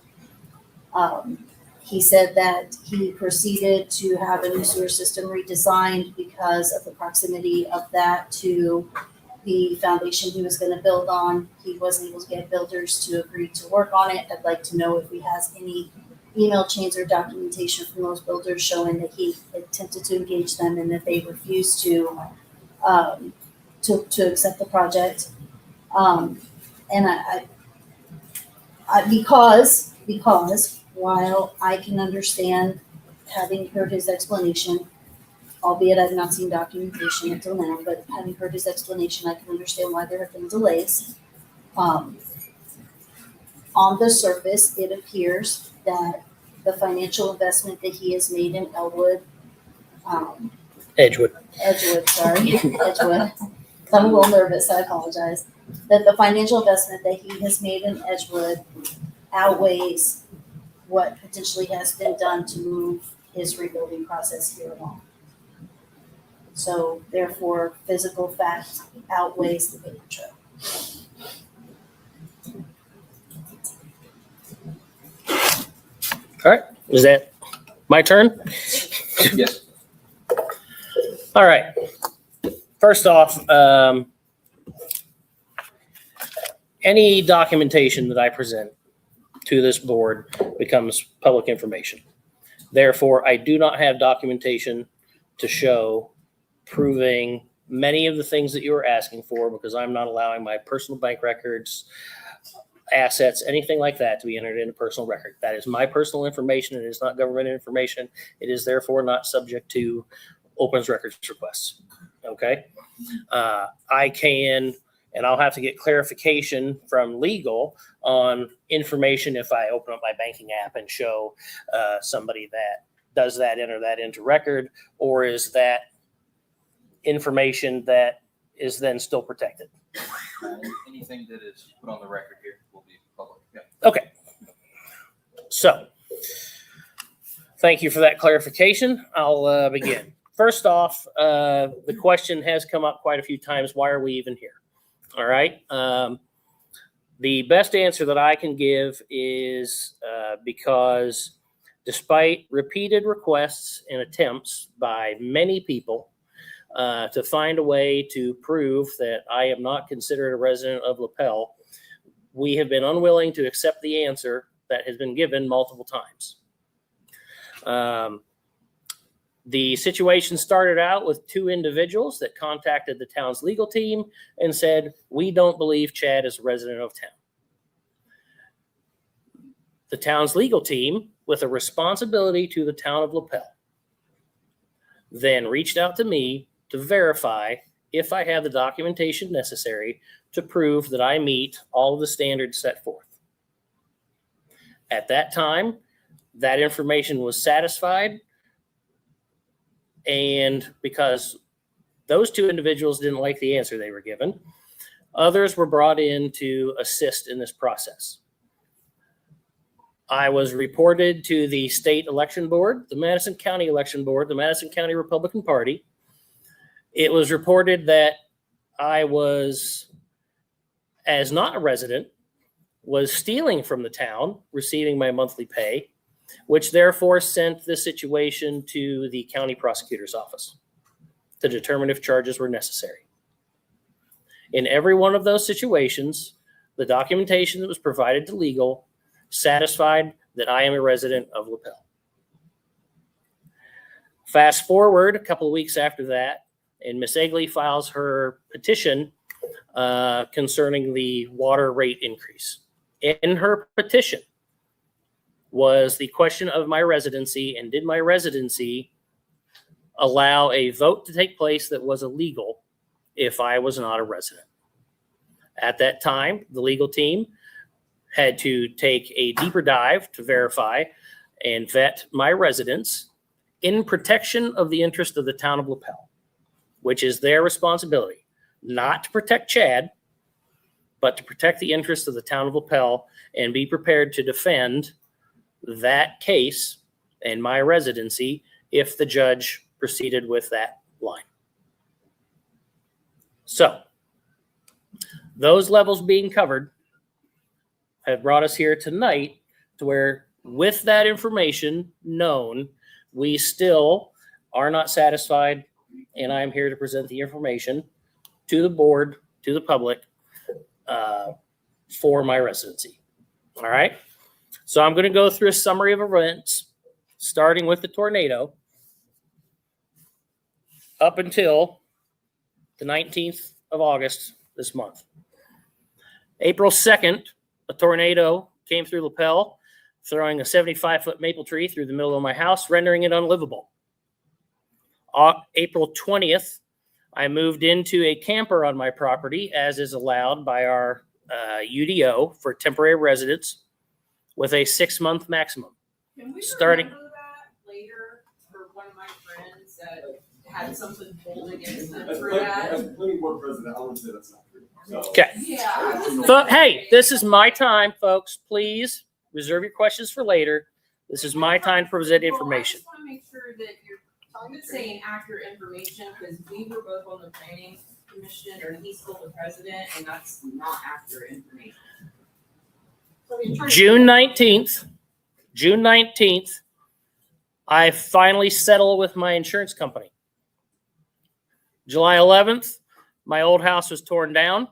Speaker 3: He said that he proceeded to have a new sewer system redesigned because of the proximity of that to the foundation he was going to build on. He wasn't able to get builders to agree to work on it. I'd like to know if he has any email chains or documentation from those builders showing that he attempted to engage them and that they refused to accept the project. And because while I can understand, having heard his explanation, albeit I've not seen documentation until now, but having heard his explanation, I can understand why there have been delays. On the surface, it appears that the financial investment that he has made in Edgewood, I'm a little nervous, I apologize. That the financial investment that he has made in Edgewood outweighs what potentially has been done to move his rebuilding process here along. So therefore, physical fact outweighs the paper trail.
Speaker 1: All right, is that my turn?
Speaker 15: Yes.
Speaker 1: All right. First off, any documentation that I present to this board becomes public information. Therefore, I do not have documentation to show proving many of the things that you are asking for because I'm not allowing my personal bank records, assets, anything like that to be entered in a personal record. That is my personal information. It is not government information. It is therefore not subject to opens records requests. Okay. I can, and I'll have to get clarification from legal on information if I open up my banking app and show somebody that does that, enter that into record, or is that information that is then still protected?
Speaker 15: Anything that is put on the record here will be public. Yeah.
Speaker 1: Okay. So, thank you for that clarification. I'll begin. First off, the question has come up quite a few times. Why are we even here? All right. The best answer that I can give is because despite repeated requests and attempts by many people to find a way to prove that I am not considered a resident of Lapel, we have been unwilling to accept the answer that has been given multiple times. The situation started out with two individuals that contacted the town's legal team and said, we don't believe Chad is a resident of town. The town's legal team, with a responsibility to the town of Lapel, then reached out to me to verify if I have the documentation necessary to prove that I meet all of the standards set forth. At that time, that information was satisfied, and because those two individuals didn't like the answer they were given, others were brought in to assist in this process. I was reported to the state election board, the Madison County election board, the Madison County Republican Party. It was reported that I was, as not a resident, was stealing from the town, receiving my monthly pay, which therefore sent the situation to the county prosecutor's office to determine if charges were necessary. In every one of those situations, the documentation that was provided to legal satisfied that I am a resident of Lapel. Fast forward a couple of weeks after that, and Ms. Egley files her petition concerning the water rate increase. In her petition was the question of my residency, and did my residency allow a vote to take place that was illegal if I was not a resident. At that time, the legal team had to take a deeper dive to verify and vet my residence in protection of the interest of the town of Lapel, which is their responsibility, not to protect Chad, but to protect the interest of the town of Lapel and be prepared to defend that case and my residency if the judge proceeded with that line. So, those levels being covered have brought us here tonight to where, with that information known, we still are not satisfied, and I'm here to present the information to the board, to the public, for my residency. All right? So I'm going to go through a summary of events, starting with the tornado, up until the 19th of August this month. April 2nd, a tornado came through Lapel, throwing a 75-foot maple tree through the middle of my house, rendering it unlivable. April 20th, I moved into a camper on my property, as is allowed by our UDO for temporary residence, with a 6-month maximum.
Speaker 13: Can we
Speaker 1: Starting-
Speaker 13: remember that later for one of my friends that had something pulled against them
Speaker 8: As
Speaker 13: for
Speaker 8: a
Speaker 13: that?
Speaker 8: planning board president, I would say that's not true. So.
Speaker 1: Okay.
Speaker 13: Yeah. I was
Speaker 1: But hey, this is my time, folks. Please reserve your questions for later. This is my time to present information.
Speaker 13: Well, I just want to make sure that you're saying accurate information, because we were both on the planning commission, or he's still the president, and that's not accurate information.
Speaker 1: June 19th, I finally settled with my insurance company. July 11th, my old house was torn down.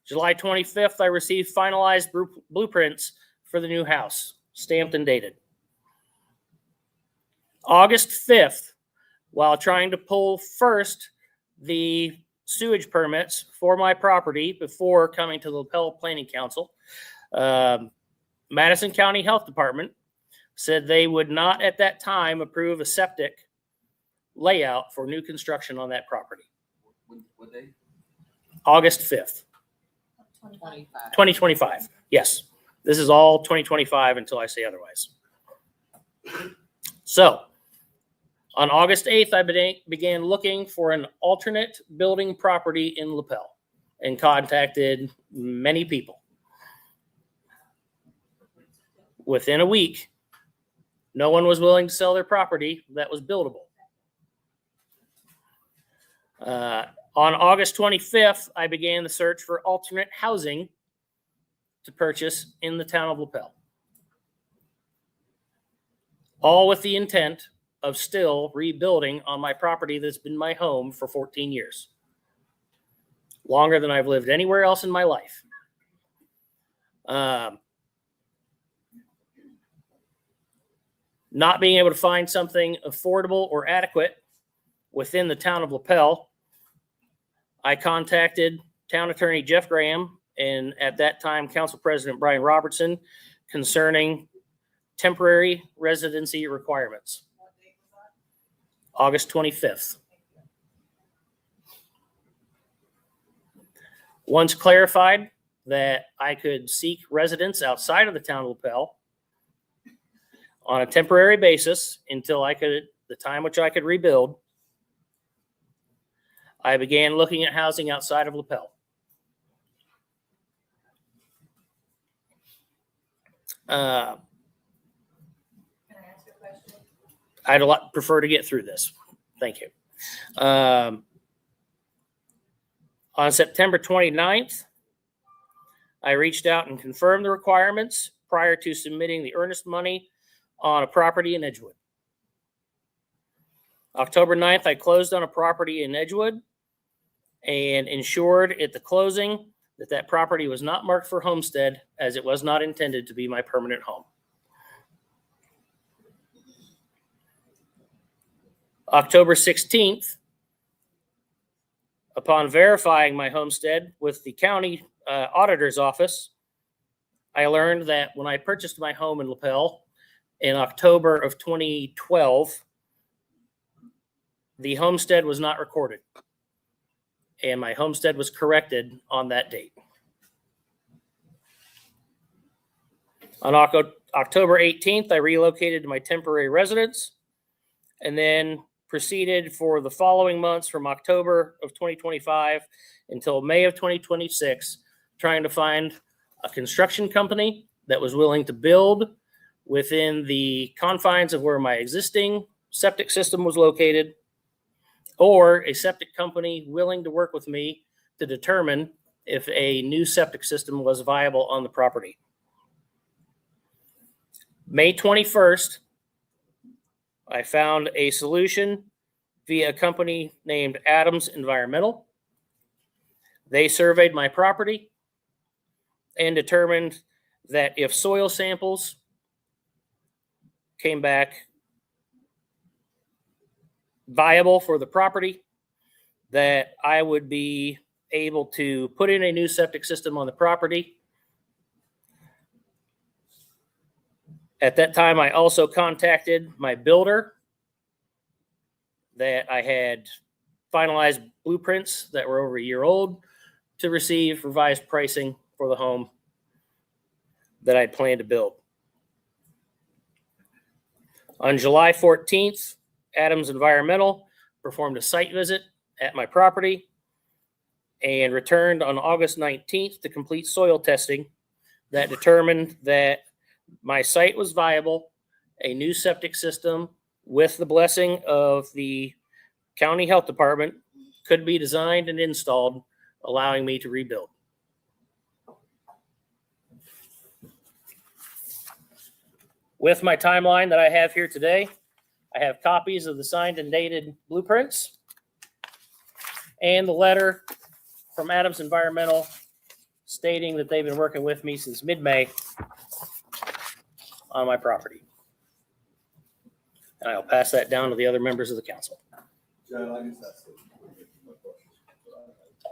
Speaker 1: July 25th, I received finalized blueprints for the new house, stamped and dated. August 5th, while trying to pull first the sewage permits for my property before coming to the Lapel Planning Council, Madison County Health Department said they would not at that time approve a septic layout for new construction on that property.
Speaker 15: What day?
Speaker 1: August 5th, 2025. Yes, this is all 2025 until I say otherwise. So, on August 8th, I began looking for an alternate building property in Lapel, and contacted many people. Within a week, no one was willing to sell their property that was buildable. On August 25th, I began the search for alternate housing to purchase in the town of Lapel. All with the intent of still rebuilding on my property that's been my home for 14 years. Longer than I've lived anywhere else in my life. Not being able to find something affordable or adequate within the town of Lapel, I contacted Town Attorney Jeff Graham and at that time Council President Brian Robertson concerning temporary residency requirements. August 25th. Once clarified that I could seek residence outside of the town of Lapel on a temporary basis until the time which I could rebuild, I began looking at housing outside of Lapel. I'd prefer to get through this. Thank you. On September 29th, I reached out and confirmed the requirements prior to submitting the earnest money on a property in Edgewood. October 9th, I closed on a property in Edgewood and ensured at the closing that that property was not marked for homestead as it was not intended to be my permanent home. October 16th, upon verifying my homestead with the county auditor's office, I learned that when I purchased my home in Lapel in October of 2012, the homestead was not recorded. And my homestead was corrected on that date. On October 18th, I relocated to my temporary residence and then proceeded for the following months from October of 2025 until May of 2026, trying to find a construction company that was willing to build within the confines of where my existing septic system was located, or a septic company willing to work with me to determine if a new septic system was viable on the property. May 21st, I found a solution via a company named Adams Environmental. They surveyed my property and determined that if soil samples came back viable for the property, that I would be able to put in a new septic system on the property. At that time, I also contacted my builder that I had finalized blueprints that were over a year old to receive revised pricing for the home that I planned to build. On July 14th, Adams Environmental performed a site visit at my property and returned on August 19th to complete soil testing that determined that my site was viable, a new septic system with the blessing of the county health department could be designed and installed, allowing me to rebuild. With my timeline that I have here today, I have copies of the signed and dated blueprints and the letter from Adams Environmental stating that they've been working with me since mid-May on my property. And I'll pass that down to the other members of the council.
Speaker 8: John, I just asked my question.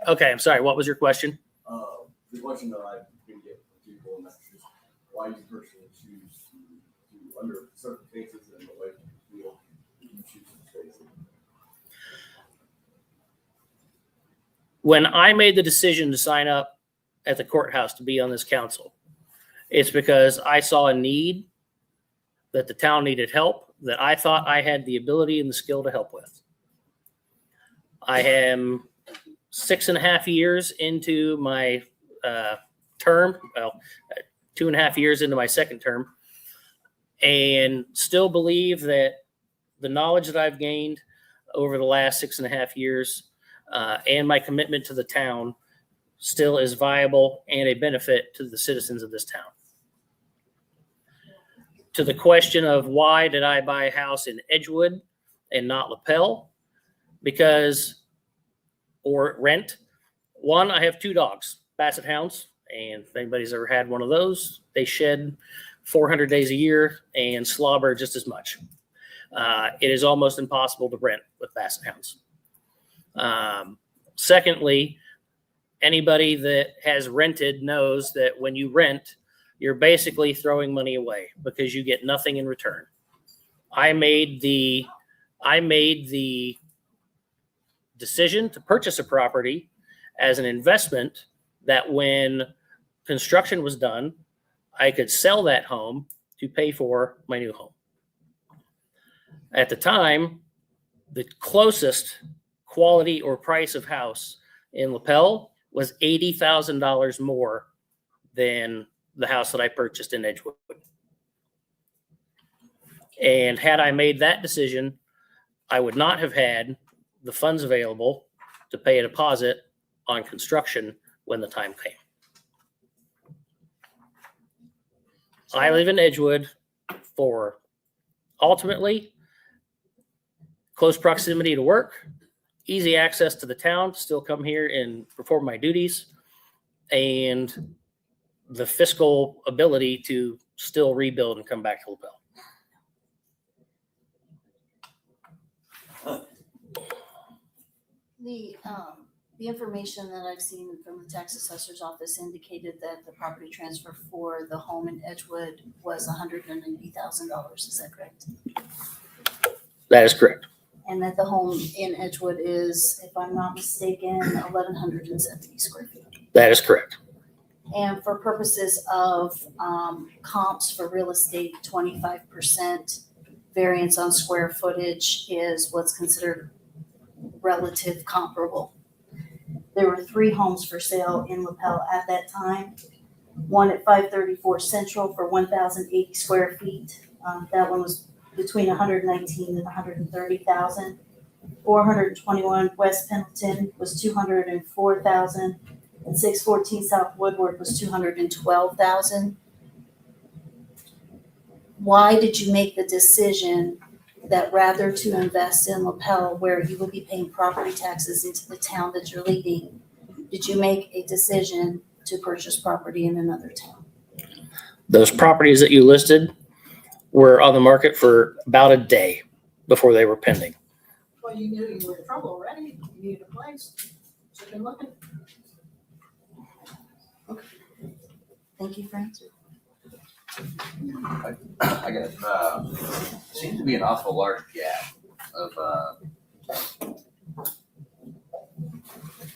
Speaker 1: Okay, I'm sorry. What was your question?
Speaker 8: The question that I've been getting from people, and that's just why you personally choose to under certain cases and the way you feel you choose to face it.
Speaker 1: When I made the decision to sign up at the courthouse to be on this council, it's because I saw a need that the town needed help, that I thought I had the ability and the skill to help with. I am 6.5 years into my term, well, 2.5 years into my second term, and still believe that the knowledge that I've gained over the last 6.5 years and my commitment to the town still is viable and a benefit to the citizens of this town. To the question of why did I buy a house in Edgewood and not Lapel? Or rent. One, I have 2 dogs, Basset Hounds, and if anybody's ever had one of those, they shed 400 days a year and slobber just as much. It is almost impossible to rent with Basset Hounds. Secondly, anybody that has rented knows that when you rent, you're basically throwing money away because you get nothing in return. I made the decision to purchase a property as an investment that when construction was done, I could sell that home to pay for my new home. At the time, the closest quality or price of house in Lapel was $80,000 more than the house that I purchased in Edgewood. And had I made that decision, I would not have had the funds available to pay a deposit on construction when the time came. I live in Edgewood for ultimately close proximity to work, easy access to the town, still come here and perform my duties, and the fiscal ability to still rebuild and come back to Lapel.
Speaker 3: The information that I've seen from the tax assessor's office indicated that the property transfer for the home in Edgewood was $190,000. Is that correct?
Speaker 1: That is correct.
Speaker 3: And that the home in Edgewood is, if I'm not mistaken, 1,170 square feet.
Speaker 1: That is correct.
Speaker 3: And for purposes of comps for real estate, 25% variance on square footage is what's considered relative comparable. There were 3 homes for sale in Lapel at that time. One at 534 Central for 1,080 square feet. That one was between 119 and 130,000. 421 West Pendleton was 204,000, and 614 South Woodward was 212,000. Why did you make the decision that rather to invest in Lapel, where you would be paying property taxes into the town that you're leaving, did you make a decision to purchase property in another town?
Speaker 1: Those properties that you listed were on the market for about a day before they were pending.
Speaker 7: Well, you knew you were in trouble already, you needed a place, so you've been looking.
Speaker 3: Thank you for answering.
Speaker 17: I got, seems to be an awful large gap of,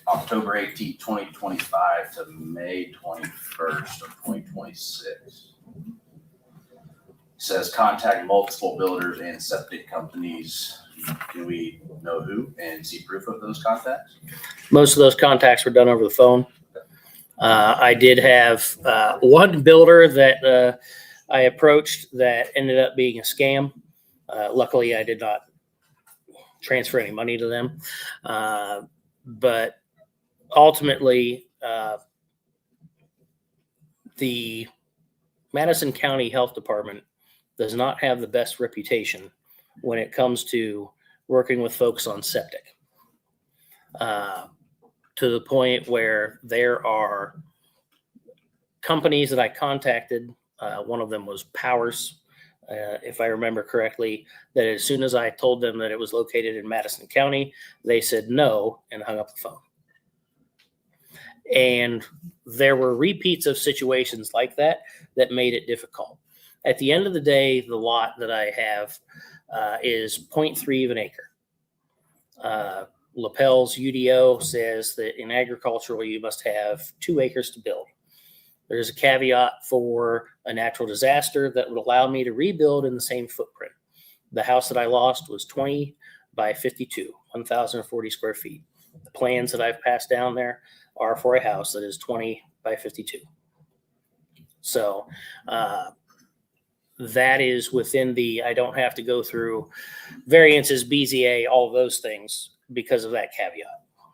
Speaker 17: October 18th, 2025 to May 21st of 2026. Says contact multiple builders and septic companies. Do we know who and see proof of those contacts?
Speaker 1: Most of those contacts were done over the phone. I did have one builder that I approached that ended up being a scam. Luckily, I did not transfer any money to them. But ultimately, the Madison County Health Department does not have the best reputation when it comes to working with folks on septic. To the point where there are companies that I contacted. One of them was Powers, if I remember correctly, that as soon as I told them that it was located in Madison County, they said no and hung up the phone. And there were repeats of situations like that that made it difficult. At the end of the day, the lot that I have is 0.3 of an acre. Lapel's UDO says that in agricultural, you must have 2 acres to build. There's a caveat for a natural disaster that would allow me to rebuild in the same footprint. The house that I lost was 20 by 52, 1,040 square feet. The plans that I've passed down there are for a house that is 20 by 52. So that is within the, I don't have to go through variances, BZA, all of those things because of that caveat.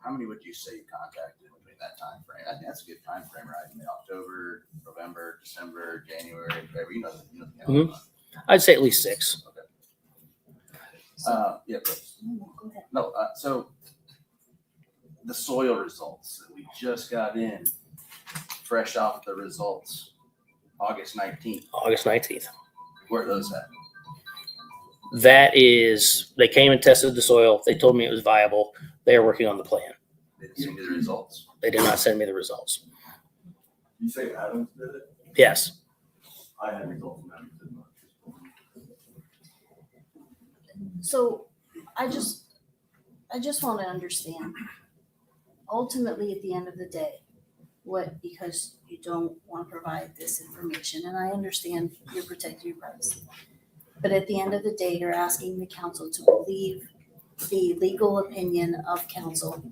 Speaker 17: How many would you say you contacted between that time frame? I think that's a good time frame, right? I mean, October, November, December, January, February, you know the calendar month.
Speaker 1: I'd say at least 6.
Speaker 17: Yeah, please. No, so the soil results that we just got in, fresh off the results, August 19th.
Speaker 1: August 19th.
Speaker 17: Where are those at?
Speaker 1: That is, they came and tested the soil. They told me it was viable. They are working on the plan.
Speaker 17: They didn't send you the results.
Speaker 1: They did not send me the results.
Speaker 8: You say Adams did it?
Speaker 1: Yes.
Speaker 8: I had results from Adams.
Speaker 3: So I just want to understand, ultimately at the end of the day, because you don't want to provide this information, and I understand you're protecting your privacy. But at the end of the day, you're asking the council to believe the legal opinion of counsel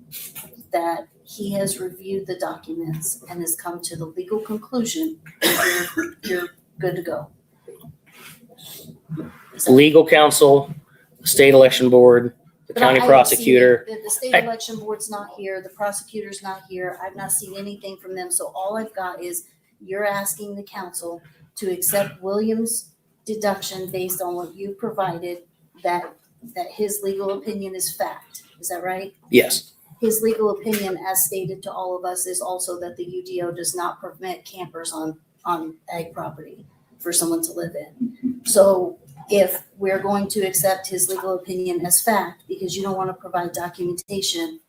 Speaker 3: that he has reviewed the documents and has come to the legal conclusion that you're good to go.
Speaker 1: Legal counsel, the state election board, the
Speaker 3: But
Speaker 1: county
Speaker 3: I haven't
Speaker 1: prosecutor.
Speaker 3: seen it. The state election board's not here, the prosecutor's not here, I've not seen anything from them, so all I've got is you're asking the council to accept Williams' deduction based on what you provided, that his legal opinion is fact, is that right?
Speaker 1: Yes.
Speaker 3: His legal opinion, as stated to all of us, is also that the UDO does not permit campers on ag property for someone to live in. So if we're going to accept his legal opinion as fact, because you don't want to provide documentation,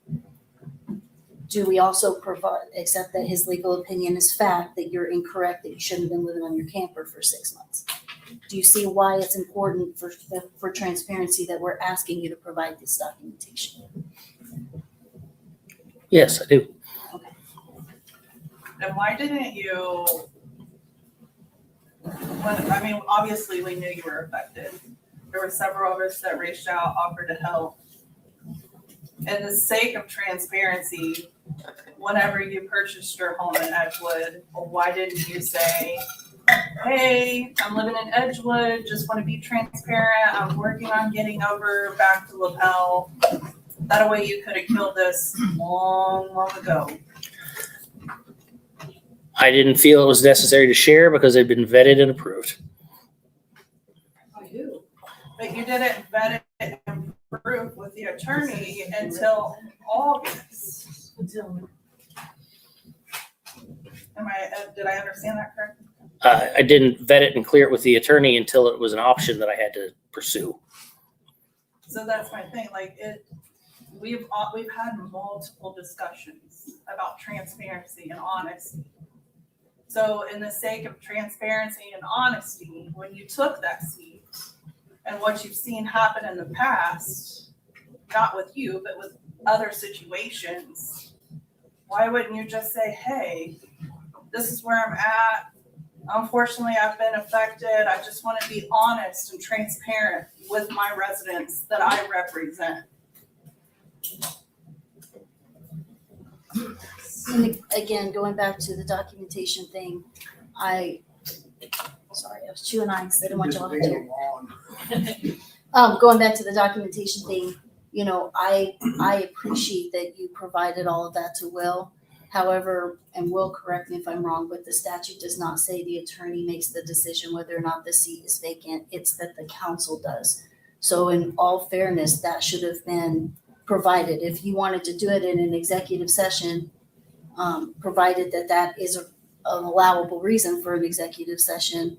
Speaker 3: do we also accept that his legal opinion is fact, that you're incorrect, that you shouldn't have been living on your camper for 6 months? Do you see why it's important for transparency that we're asking you to provide this documentation?
Speaker 1: Yes, I do.
Speaker 12: And why didn't you, obviously we knew you were affected. There were several of us that reached out, offered to help. In the sake of transparency, whenever you purchased your home in Edgewood, why didn't you say, hey, I'm living in Edgewood, just want to be transparent, I'm working on getting over back to Lapel. That way you could have killed this long ago.
Speaker 1: I didn't feel it was necessary to share because they'd been vetted and approved.
Speaker 12: I do. But you didn't vet it and prove with the attorney until August. Did I understand that correctly?
Speaker 1: I didn't vet it and clear it with the attorney until it was an option that I had to pursue.
Speaker 12: So that's my thing, we've had multiple discussions about transparency and honesty. So in the sake of transparency and honesty, when you took that seat and what you've seen happen in the past, not with you, but with other situations, why wouldn't you just say, hey, this is where I'm at. Unfortunately, I've been affected. I just want to be honest and transparent with my residents that I represent.
Speaker 3: And again, going back to the documentation thing, I was chewing on because I didn't want y'all to hear. Going back to the documentation thing, I appreciate that you provided all of that to Will. However, and Will, correct me if I'm wrong, but the statute does not say the attorney makes the decision whether or not the seat is vacant. It's that the council does. So in all fairness, that should have been provided. If you wanted to do it in an executive session, provided that is an allowable reason for an executive session,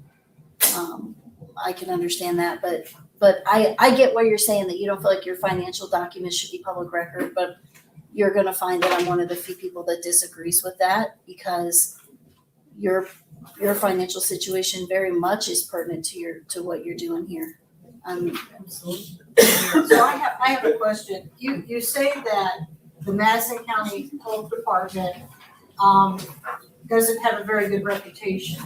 Speaker 3: I can understand that. But I get what you're saying, that you don't feel like your financial documents should be public record, but you're going to find that I'm one of the few people that disagrees with that, because your financial situation very much is pertinent to what you're doing here.
Speaker 7: So I have a question. You say that the Madison County Health Department doesn't have a very good reputation.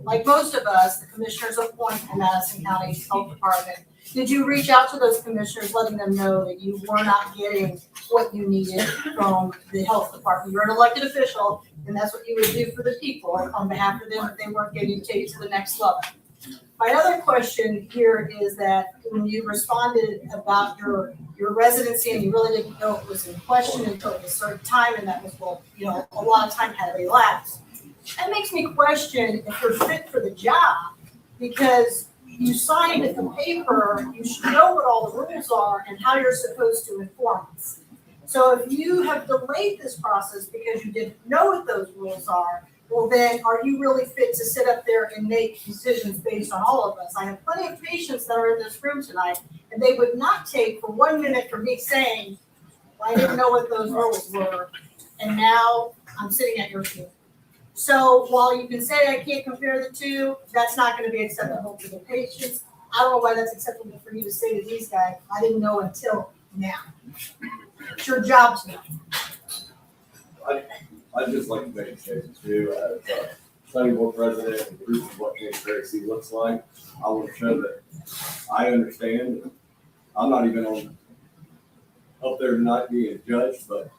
Speaker 7: Like most of us, the commissioners appoint the Madison County Health Department, Did you reach out to those commissioners, letting them know that you were not getting what you needed from the health department? You're an elected official, and that's what you would do for the people on behalf of them if they weren't getting you take to the next level. My other question here is that when you responded about your residency and you really didn't know it was in question until a certain time, and that was, well, you know, a lot of time had elapsed. That makes me question if you're fit for the job, because you signed a paper, you should know what all the rules are and how you're supposed to inform us. So if you have delayed this process because you didn't know what those rules are, well then, are you really fit to sit up there and make decisions based on all of us? I have plenty of patients that are in this room tonight, and they would not take for 1 minute for me saying, I didn't know what those rules were, and now I'm sitting at your feet. So while you can say I can't compare the two, that's not going to be acceptable to the patients. I don't know why that's acceptable for you to say to these guys, I didn't know until now. It's your job to know.
Speaker 8: I'd just like to make a statement too, as planning board president and proof of what transparency looks like. I want to show that I understand. I'm not even up there tonight being judged, but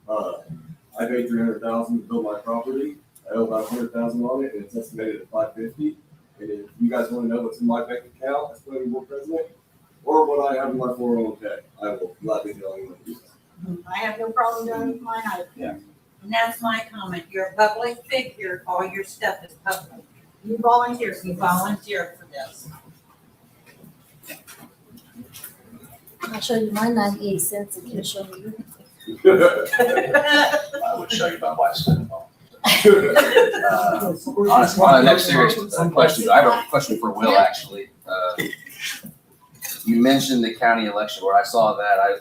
Speaker 8: I paid $300,000 to build my property. I owe about $100,000 on it, and it's estimated at $550. And if you guys want to know what's in my bank account as planning board president, or what I have in my 401k, I will gladly tell you what to do.
Speaker 7: I have no problem doing with mine either.
Speaker 8: Yeah.
Speaker 18: And that's my comment. You're a public figure. All your stuff is public.
Speaker 7: You volunteer.
Speaker 18: You volunteer for this.
Speaker 3: I'll show you my 98 cents and you show me yours.
Speaker 17: I would show you my wife's phone. Honestly, on the next serious question, I have a question for Will, actually. You mentioned the county election board. I saw that. I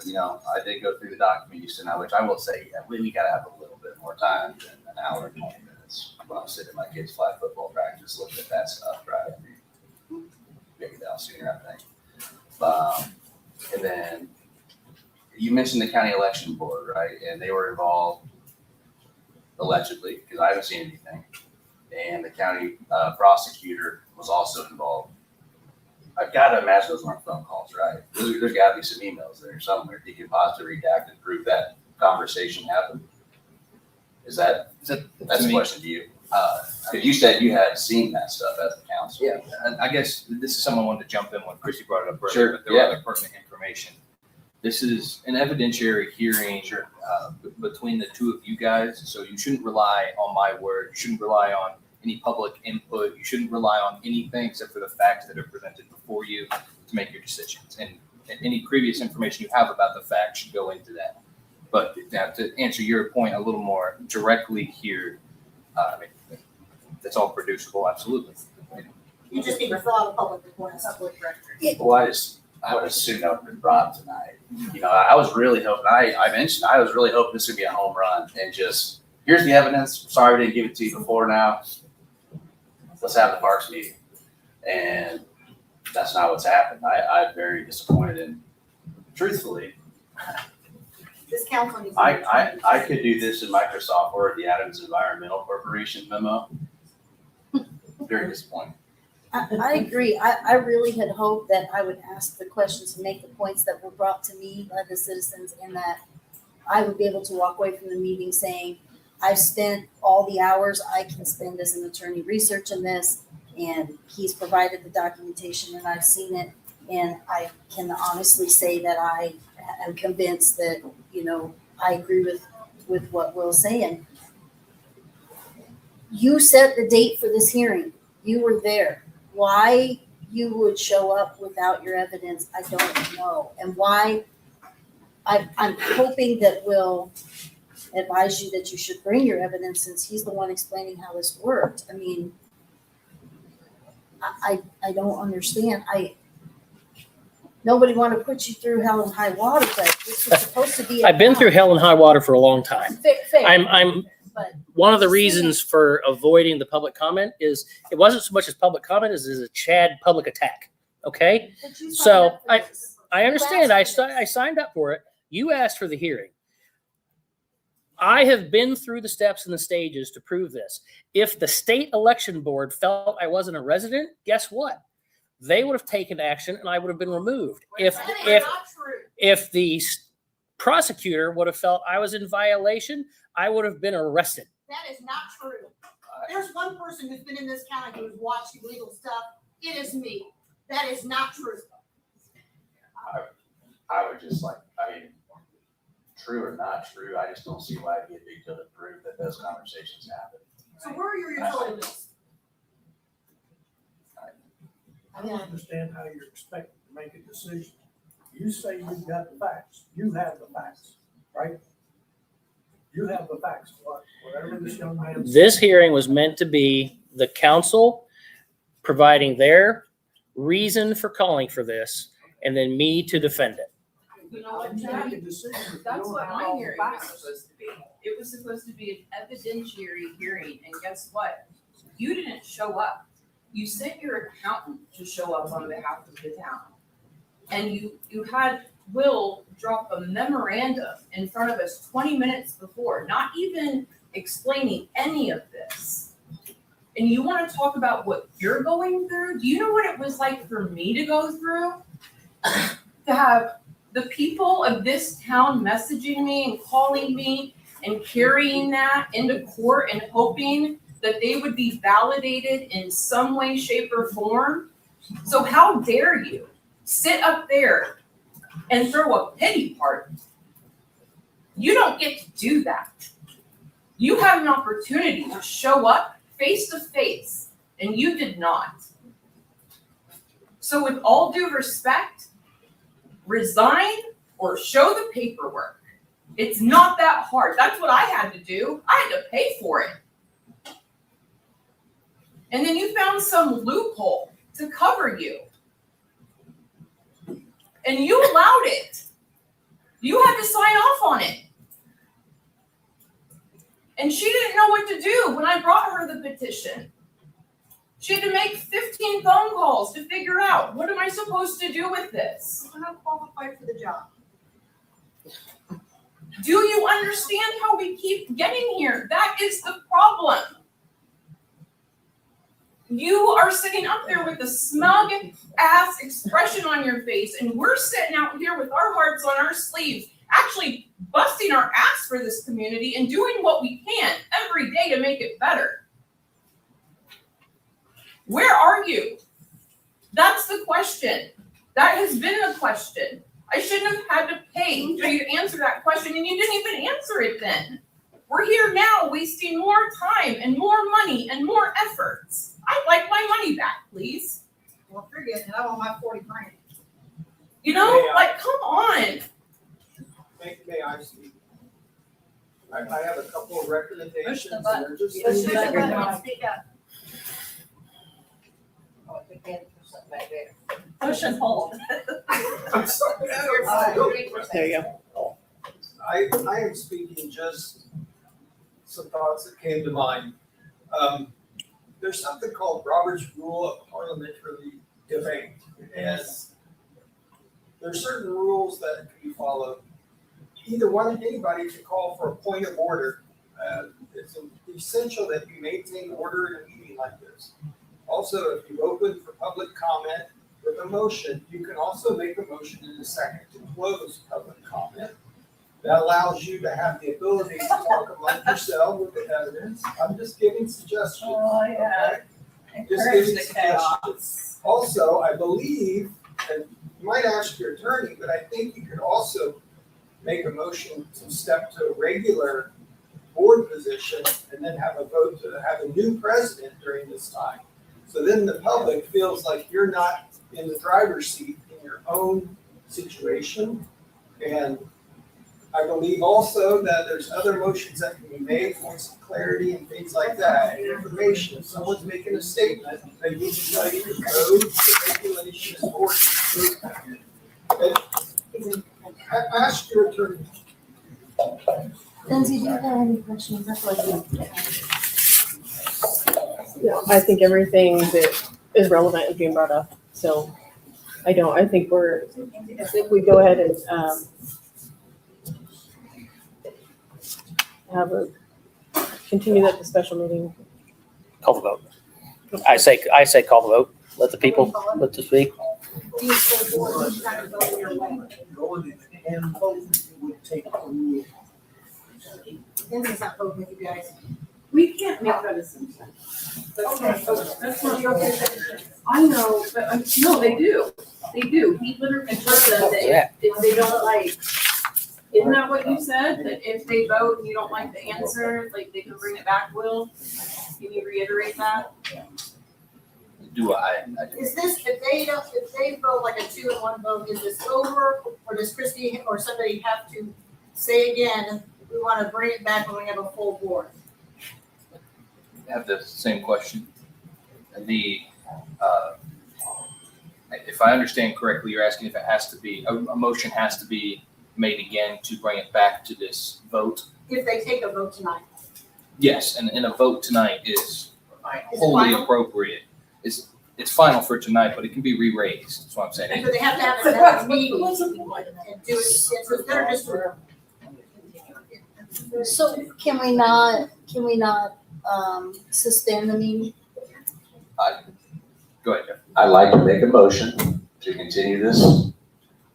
Speaker 17: did go through the document you sent out, which I will say, yeah, we gotta have a little bit more time than an hour and 20 minutes when I'm sitting at my kids' flag football practice looking at that stuff, right? Maybe down sooner, I think. And then you mentioned the county election board, right? And they were involved allegedly, because I haven't seen anything. And the county prosecutor was also involved. I've got to imagine those weren't phone calls, right? There's got to be some emails there somewhere. You can possibly redact and prove that conversation happened. That's a question to you. Because you said you had seen that stuff as a council.
Speaker 15: Yeah, and I guess this is someone wanted to jump in when Chrissy brought it up earlier,
Speaker 17: Sure,
Speaker 15: but there were other pertinent information. This is an evidentiary hearing between the two of you guys, so you shouldn't rely on my word. You shouldn't rely on any public input. You shouldn't rely on anything except for the facts that are presented before you to make your decisions. And any previous information you have about the facts should go into that. But now to answer your point a little more directly here, that's all producible, absolutely.
Speaker 7: You just need to fill out a public report, a public record.
Speaker 17: Well, I would assume that would have been brought tonight. I was really hoping, I mentioned, I was really hoping this would be a home run and just, here's the evidence. Sorry we didn't give it to you before now. Let's have the Parks meeting. And that's not what's happened. I'm very disappointed, and truthfully,
Speaker 7: This council needs.
Speaker 17: I could do this in Microsoft Word, the Adams Environmental Corporation memo. Very disappointed.
Speaker 3: I agree. I really had hoped that I would ask the questions and make the points that were brought to me by the citizens, and that I would be able to walk away from the meeting saying, I've spent all the hours I can spend as an attorney researching this, and he's provided the documentation and I've seen it. And I can honestly say that I am convinced that, I agree with what Will's saying. You set the date for this hearing. You were there. Why you would show up without your evidence, I don't know. And why I'm hoping that Will advise you that you should bring your evidence, since he's the one explaining how this worked. I mean, I don't understand. Nobody wanted to put you through hell and high water, but this was supposed to be.
Speaker 1: I've been through hell and high water for a long time.
Speaker 3: Fair.
Speaker 1: I'm
Speaker 3: But
Speaker 1: one of the reasons for avoiding the public comment is it wasn't so much as public comment as a Chad public attack. Okay,
Speaker 3: but you signed
Speaker 1: so
Speaker 3: up for this.
Speaker 1: I understand. I signed up for it. You asked for the hearing. I have been through the steps and the stages to prove this. If the state election board felt I wasn't a resident, guess what? they would have taken action and I would have been removed. If
Speaker 7: That is
Speaker 1: if
Speaker 7: not true.
Speaker 1: if the prosecutor would have felt I was in violation, I would have been arrested.
Speaker 7: That is not true. There's one person who's been in this county who's watched illegal stuff. It is me. That is not true.
Speaker 17: I would just like, I mean, true or not true, I just don't see why it'd be a big deal to prove that those conversations happen.
Speaker 7: So where are your utility bills?
Speaker 5: I don't understand how you're expected to make a decision. You say you've got the facts. You have the facts, right? You have the facts, whatever this young man.
Speaker 1: This hearing was meant to be the council providing their reason for calling for this and then me to defend it.
Speaker 11: You know what,
Speaker 5: You
Speaker 11: Chad?
Speaker 5: make a decision if you
Speaker 13: That's
Speaker 5: don't
Speaker 13: what
Speaker 5: have
Speaker 13: my
Speaker 5: all the
Speaker 13: hearing was
Speaker 5: facts.
Speaker 13: supposed to be. It was supposed to be an evidentiary hearing, and guess what? You didn't show up. You sent your accountant to show up on behalf of the town. And you had Will drop a memorandum in front of us 20 minutes before, not even explaining any of this. And you want to talk about what you're going through? Do you know what it was like for me to go through? To have the people of this town messaging me and calling me and carrying that into court and hoping that they would be validated in some way, shape, or form. So how dare you sit up there and throw a pity party? You don't get to do that. You had an opportunity to show up face to face, and you did not. So with all due respect, resign or show the paperwork. It's not that hard. That's what I had to do. I had to pay for it. And then you found some loophole to cover you. And you allowed it. You had to sign off on it. And she didn't know what to do when I brought her the petition. She had to make 15 phone calls to figure out, what am I supposed to do with this?
Speaker 7: I'm not qualified for the job.
Speaker 13: Do you understand how we keep getting here? That is the problem. You are sitting up there with a smug ass expression on your face, and we're sitting out here with our hearts on our sleeves, actually busting our ass for this community and doing what we can every day to make it better. Where are you? That's the question. That has been the question. I shouldn't have had to pay for you to answer that question, and you didn't even answer it then. We're here now wasting more time and more money and more efforts. I'd like my money back, please.
Speaker 7: Well, if you're getting it, I want my 40 grand.
Speaker 13: You know, like, come on.
Speaker 9: May I speak? I have a couple of recommendations.
Speaker 7: Push the button.
Speaker 9: and they're just
Speaker 7: Push
Speaker 9: things
Speaker 7: the
Speaker 9: that-
Speaker 7: button and speak up.
Speaker 2: Oh, I think they had to push something back there.
Speaker 13: Push and hold.
Speaker 9: I'm sorry.
Speaker 10: There you go.
Speaker 9: I am speaking just some thoughts that came to mind. There's something called Robert's Rule of Parliamentary Debate. And there's certain rules that can be followed. Anybody can call for a point of order. It's essential that you maintain order in a meeting like this. Also, if you open for public comment with a motion, you can also make a motion in a second to close public comment. That allows you to have the ability to talk among yourself with the evidence. I'm just giving suggestions.
Speaker 13: Oh, yeah.
Speaker 9: Okay? Just giving suggestions. Also, I believe, and you might ask your attorney, but I think you could also make a motion to step to a regular board position and then have a vote to have a new president during this time. So then the public feels like you're not in the driver's seat in your own situation. And I believe also that there's other motions that can be made for some clarity and things like that, and information. If someone's making a statement, they need to tell you the code, the regulations, ordinance, and ask your attorney.
Speaker 3: Lindsay, do you have any questions? That's what you.
Speaker 10: No, I think everything that is relevant is being brought up, so I think if we go ahead and, continue that to special meeting.
Speaker 1: Call the vote. I say call the vote. let the people, let the speak.
Speaker 7: Do you support kind of voting your way?
Speaker 5: And voting would take a rule.
Speaker 7: This is not voting with you guys.
Speaker 11: We can't make that assumption.
Speaker 7: Okay,
Speaker 11: That's not your I know, but no, they do. They do. He literally told them that if they don't like, isn't that what you said? That if they vote and you don't like the answer, like they can bring it back, Will? Can you reiterate that?
Speaker 15: Do I?
Speaker 7: is this, if they vote like a 2-1 vote, is this over? Or does Christie or somebody have to say again, we want to bring it back when we have a full board?
Speaker 15: Have the same question. If I understand correctly, you're asking if it has to be, a motion has to be made again to bring it back to this vote?
Speaker 7: If they take a vote tonight.
Speaker 15: Yes, and a vote tonight is
Speaker 7: Is it
Speaker 15: wholly
Speaker 7: final?
Speaker 15: appropriate. It's final for tonight, but it can be re-raised, that's what I'm saying.
Speaker 7: And so they have to have another meeting and do it, so they're just.
Speaker 3: So can we not, suspend the meeting?
Speaker 15: Go ahead, Jeff.
Speaker 17: I'd like to make a motion to continue this,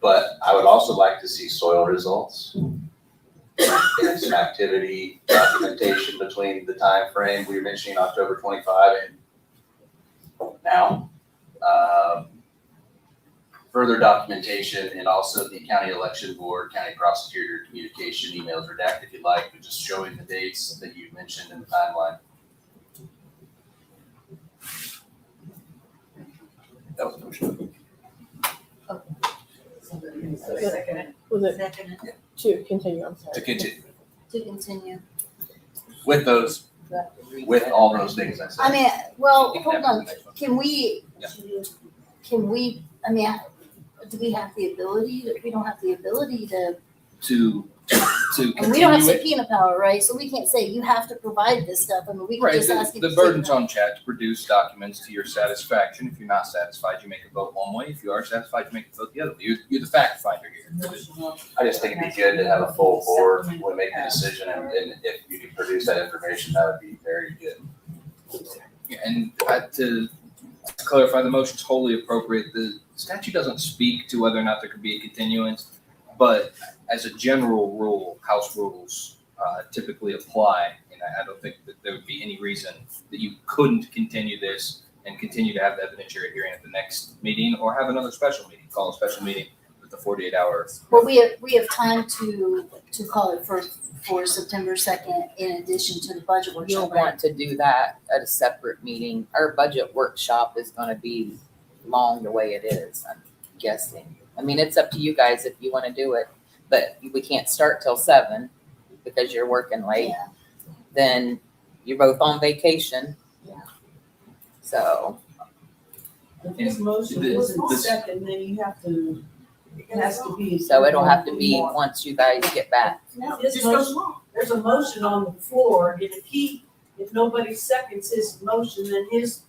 Speaker 17: but I would also like to see soil results. And some activity documentation between the time frame we were mentioning, October 25 and now. Further documentation, and also the county election board, county prosecutor communication emails redacted if you'd like, but just showing the dates that you mentioned in the timeline. That was a motion.
Speaker 10: Was it to continue? I'm sorry.
Speaker 17: To continue,
Speaker 3: To continue.
Speaker 17: with those, with all those things I said.
Speaker 3: I mean, well,
Speaker 15: You can
Speaker 3: hold
Speaker 15: have
Speaker 3: on,
Speaker 15: the next one.
Speaker 3: can we, I mean, do we have the ability, we don't have the ability to,
Speaker 15: To
Speaker 3: and we don't have
Speaker 15: continue it.
Speaker 3: subpoena power, right? So we can't say, you have to provide this stuff, I mean, we can
Speaker 15: Right,
Speaker 3: just ask you to.
Speaker 15: the burden's on Chad to produce documents to your satisfaction. If you're not satisfied, you make a vote one way. If you are satisfied, you make a vote the other way. You're the fact finder here.
Speaker 17: I just think it'd be good to have a full board when making a decision, and if you could produce that information, that would be very good.
Speaker 15: Yeah, and to clarify, the motion's wholly appropriate. The statute doesn't speak to whether or not there could be a continuance, but as a general rule, House rules typically apply. And I don't think that there would be any reason that you couldn't continue this and continue to have the evidentiary hearing at the next meeting, or have another special meeting, call a special meeting with the 48-hour.
Speaker 3: Well, we have time to call it for September 2nd in addition to the budget
Speaker 2: You'll
Speaker 3: workshop, right?
Speaker 2: want to do that at a separate meeting. Our budget workshop is gonna be long the way it is, I'm guessing. I mean, it's up to you guys if you wanna do it, but we can't start till 7 because you're working late.
Speaker 3: Yeah.
Speaker 2: Then you're both on vacation.
Speaker 3: Yeah.
Speaker 2: So,
Speaker 11: If this motion
Speaker 15: This-
Speaker 11: isn't
Speaker 15: this-
Speaker 11: second, then you have to, it has to be.
Speaker 2: so it'll have to be once you guys get back.
Speaker 11: No, this motion, there's a motion on the floor, and if nobody seconds his motion, then his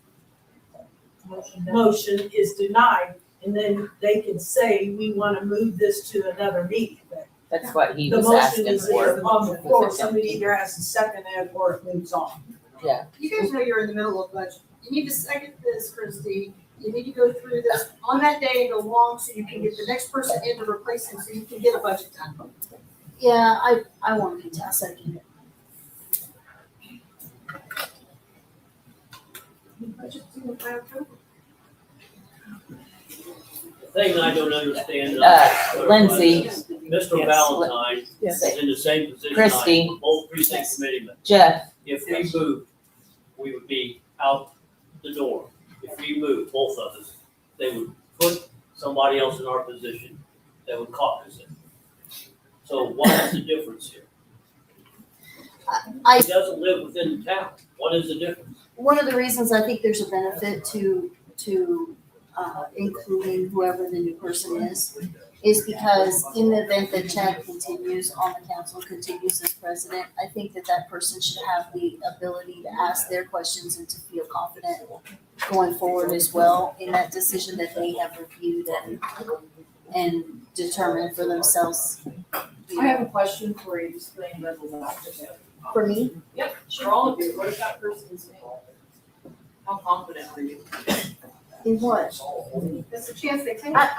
Speaker 11: motion is denied, and then they can say, we wanna move this to another meeting. But
Speaker 2: That's what he
Speaker 11: the
Speaker 2: was
Speaker 11: motion
Speaker 2: asking
Speaker 11: is
Speaker 2: for.
Speaker 11: on the floor, somebody either has to second it or it moves on.
Speaker 2: Yeah.
Speaker 7: You guys know you're in the middle of budget. You need to second this, Christie. You need to go through this on that day and go long so you can get the next person in to replace him so you can get a budget done.
Speaker 3: Yeah, I want to test second it.
Speaker 7: Budget's due by October.
Speaker 19: Thing I don't understand.
Speaker 2: Lindsay.
Speaker 19: Mr.
Speaker 2: Yes.
Speaker 19: Valentine
Speaker 10: Yes.
Speaker 19: is in the same position.
Speaker 2: Christie.
Speaker 19: Both precinct committeemen.
Speaker 2: Jeff,
Speaker 19: If we moved, we would be out the door. If we moved, both of us, they would put somebody else in our position that would caucus it. So what is the difference here?
Speaker 3: I-
Speaker 19: He doesn't live within the town. What is the difference?
Speaker 3: One of the reasons I think there's a benefit to including whoever the new person is because in the event that Chad continues on the council, continues as president, I think that person should have the ability to ask their questions and to feel confident going forward as well in that decision that they have reviewed and determined for themselves.
Speaker 11: I have a question for you, just playing devil's advocate.
Speaker 3: For me,
Speaker 11: Yep, for all of you, what if that person's name? How confident are you?
Speaker 3: In what?
Speaker 7: There's a chance they can.
Speaker 3: I'm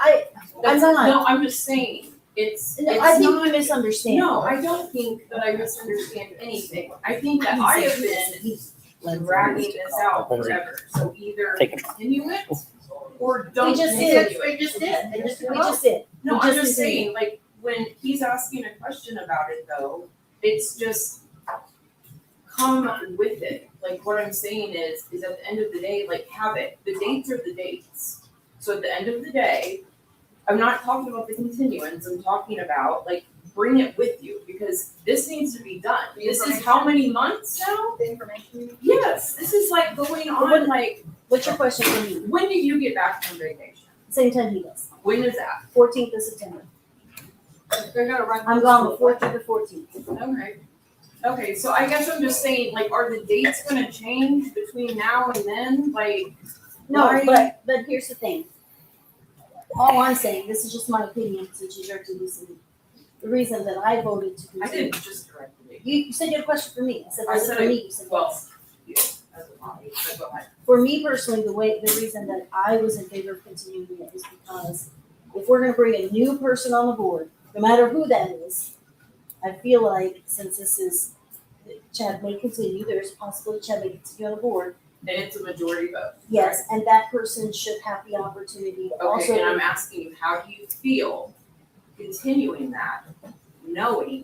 Speaker 13: That's,
Speaker 3: not.
Speaker 13: no, I'm just saying, it's
Speaker 3: No, I think
Speaker 13: not.
Speaker 3: you misunderstand.
Speaker 13: No, I don't think that I misunderstand anything. I think that I have been dragging this out forever. So either
Speaker 1: Take it.
Speaker 13: continue it or don't
Speaker 3: We just
Speaker 13: continue
Speaker 3: did.
Speaker 13: it.
Speaker 7: We just did. They just
Speaker 3: We just did.
Speaker 13: No,
Speaker 3: We
Speaker 13: I'm
Speaker 3: just
Speaker 13: just
Speaker 3: did.
Speaker 13: saying, like, when he's asking a question about it though, it's just come with it. Like, what I'm saying is at the end of the day, like, have it. The dates are the dates. So at the end of the day, I'm not talking about the continuance, I'm talking about, like, bring it with you, because this needs to be done. This is how many months now?
Speaker 7: The information.
Speaker 13: Yes, this is like going on, like,
Speaker 3: What's your question for me?
Speaker 13: when do you get back from vacation?
Speaker 3: Same time he does.
Speaker 13: When is that?
Speaker 3: 14th of September.
Speaker 7: They're gonna run.
Speaker 3: I'm gone the 4th to the 14th.
Speaker 13: Okay. Okay, so I guess I'm just saying, like, are the dates gonna change between now and then? Like,
Speaker 3: No,
Speaker 13: why-
Speaker 3: but here's the thing. All I'm saying, this is just my opinion, since you directed this to me. The reason that I voted to
Speaker 13: I
Speaker 3: continue.
Speaker 13: didn't just direct it.
Speaker 3: You said you had a question for me. I said,
Speaker 13: I
Speaker 3: was it
Speaker 13: said
Speaker 3: for
Speaker 13: it-
Speaker 3: me? You said,
Speaker 13: well,
Speaker 3: yes.
Speaker 13: Yeah, as a body, but go ahead.
Speaker 3: For me personally, the reason that I was in favor of continuing it is because if we're gonna bring a new person on the board, no matter who that is, I feel like since this is, Chad may continue, there's a possibility Chad may continue on the board.
Speaker 13: And it's a majority vote.
Speaker 3: Yes, and that person should have the opportunity to also.
Speaker 13: Okay, and I'm asking you, how do you feel continuing that, knowing,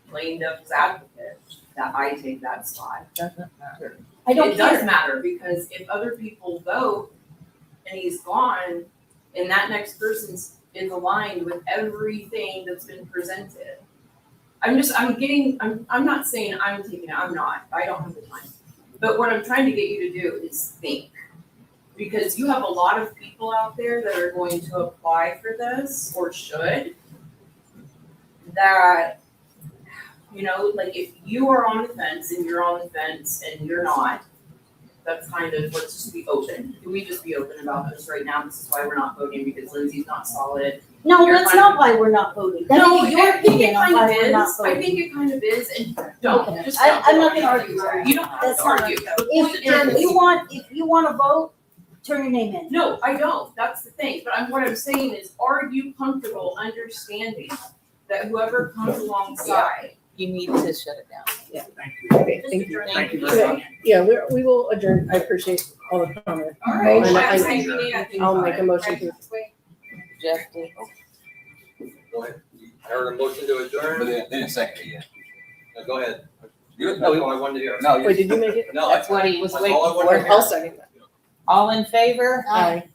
Speaker 13: playing devil's advocate, that I take that spot? Doesn't matter.
Speaker 3: I don't
Speaker 13: It does
Speaker 3: care.
Speaker 13: matter, because if other people vote and he's gone, and that next person's is aligned with everything that's been presented. I'm not saying I'm taking it, I'm not, I don't have the time. But what I'm trying to get you to do is think. Because you have a lot of people out there that are going to apply for this, or should, that, you know, like, if you are on the fence and you're on the fence and you're not, that's kind of, let's just be open. Can we just be open about this right now? This is why we're not voting, because Lindsay's not solid.
Speaker 3: No,
Speaker 13: You're
Speaker 3: that's
Speaker 13: kind
Speaker 3: not why we're not voting. That
Speaker 13: No,
Speaker 3: may be your
Speaker 13: I think it
Speaker 3: opinion on
Speaker 13: kind
Speaker 3: why
Speaker 13: of
Speaker 3: we're not
Speaker 13: is. I
Speaker 3: voting.
Speaker 13: think it kind of is, and don't,
Speaker 3: Okay.
Speaker 13: just
Speaker 3: I'm
Speaker 13: don't.
Speaker 3: not gonna argue with that.
Speaker 13: You don't have
Speaker 3: That's
Speaker 13: to
Speaker 3: not-
Speaker 13: argue. The point
Speaker 3: If
Speaker 13: is-
Speaker 3: you want to vote, turn your name in.
Speaker 13: No, I don't, that's the thing, but what I'm saying is, are you comfortable understanding that whoever comes alongside?
Speaker 2: You need to shut it down.
Speaker 10: Okay, thank you.
Speaker 7: Thank you
Speaker 10: very much. Yeah, we will adjourn. I appreciate all the comments.
Speaker 13: All right,
Speaker 10: And
Speaker 13: I
Speaker 10: I-
Speaker 13: think we need, I think.
Speaker 10: I'll make a motion to.
Speaker 2: Jeff did.
Speaker 8: Go ahead. I heard a motion to adjourn.
Speaker 17: But they didn't second it yet.
Speaker 8: Go ahead.
Speaker 17: You,
Speaker 8: That's
Speaker 17: no,
Speaker 8: what I wanted to hear.
Speaker 17: no,
Speaker 10: Wait, did you make it?
Speaker 8: No,
Speaker 2: That's what he was
Speaker 8: that's
Speaker 2: waiting
Speaker 8: all I wanted to
Speaker 2: for.
Speaker 8: hear.
Speaker 10: I'll second that.
Speaker 2: All in favor?
Speaker 10: Aye.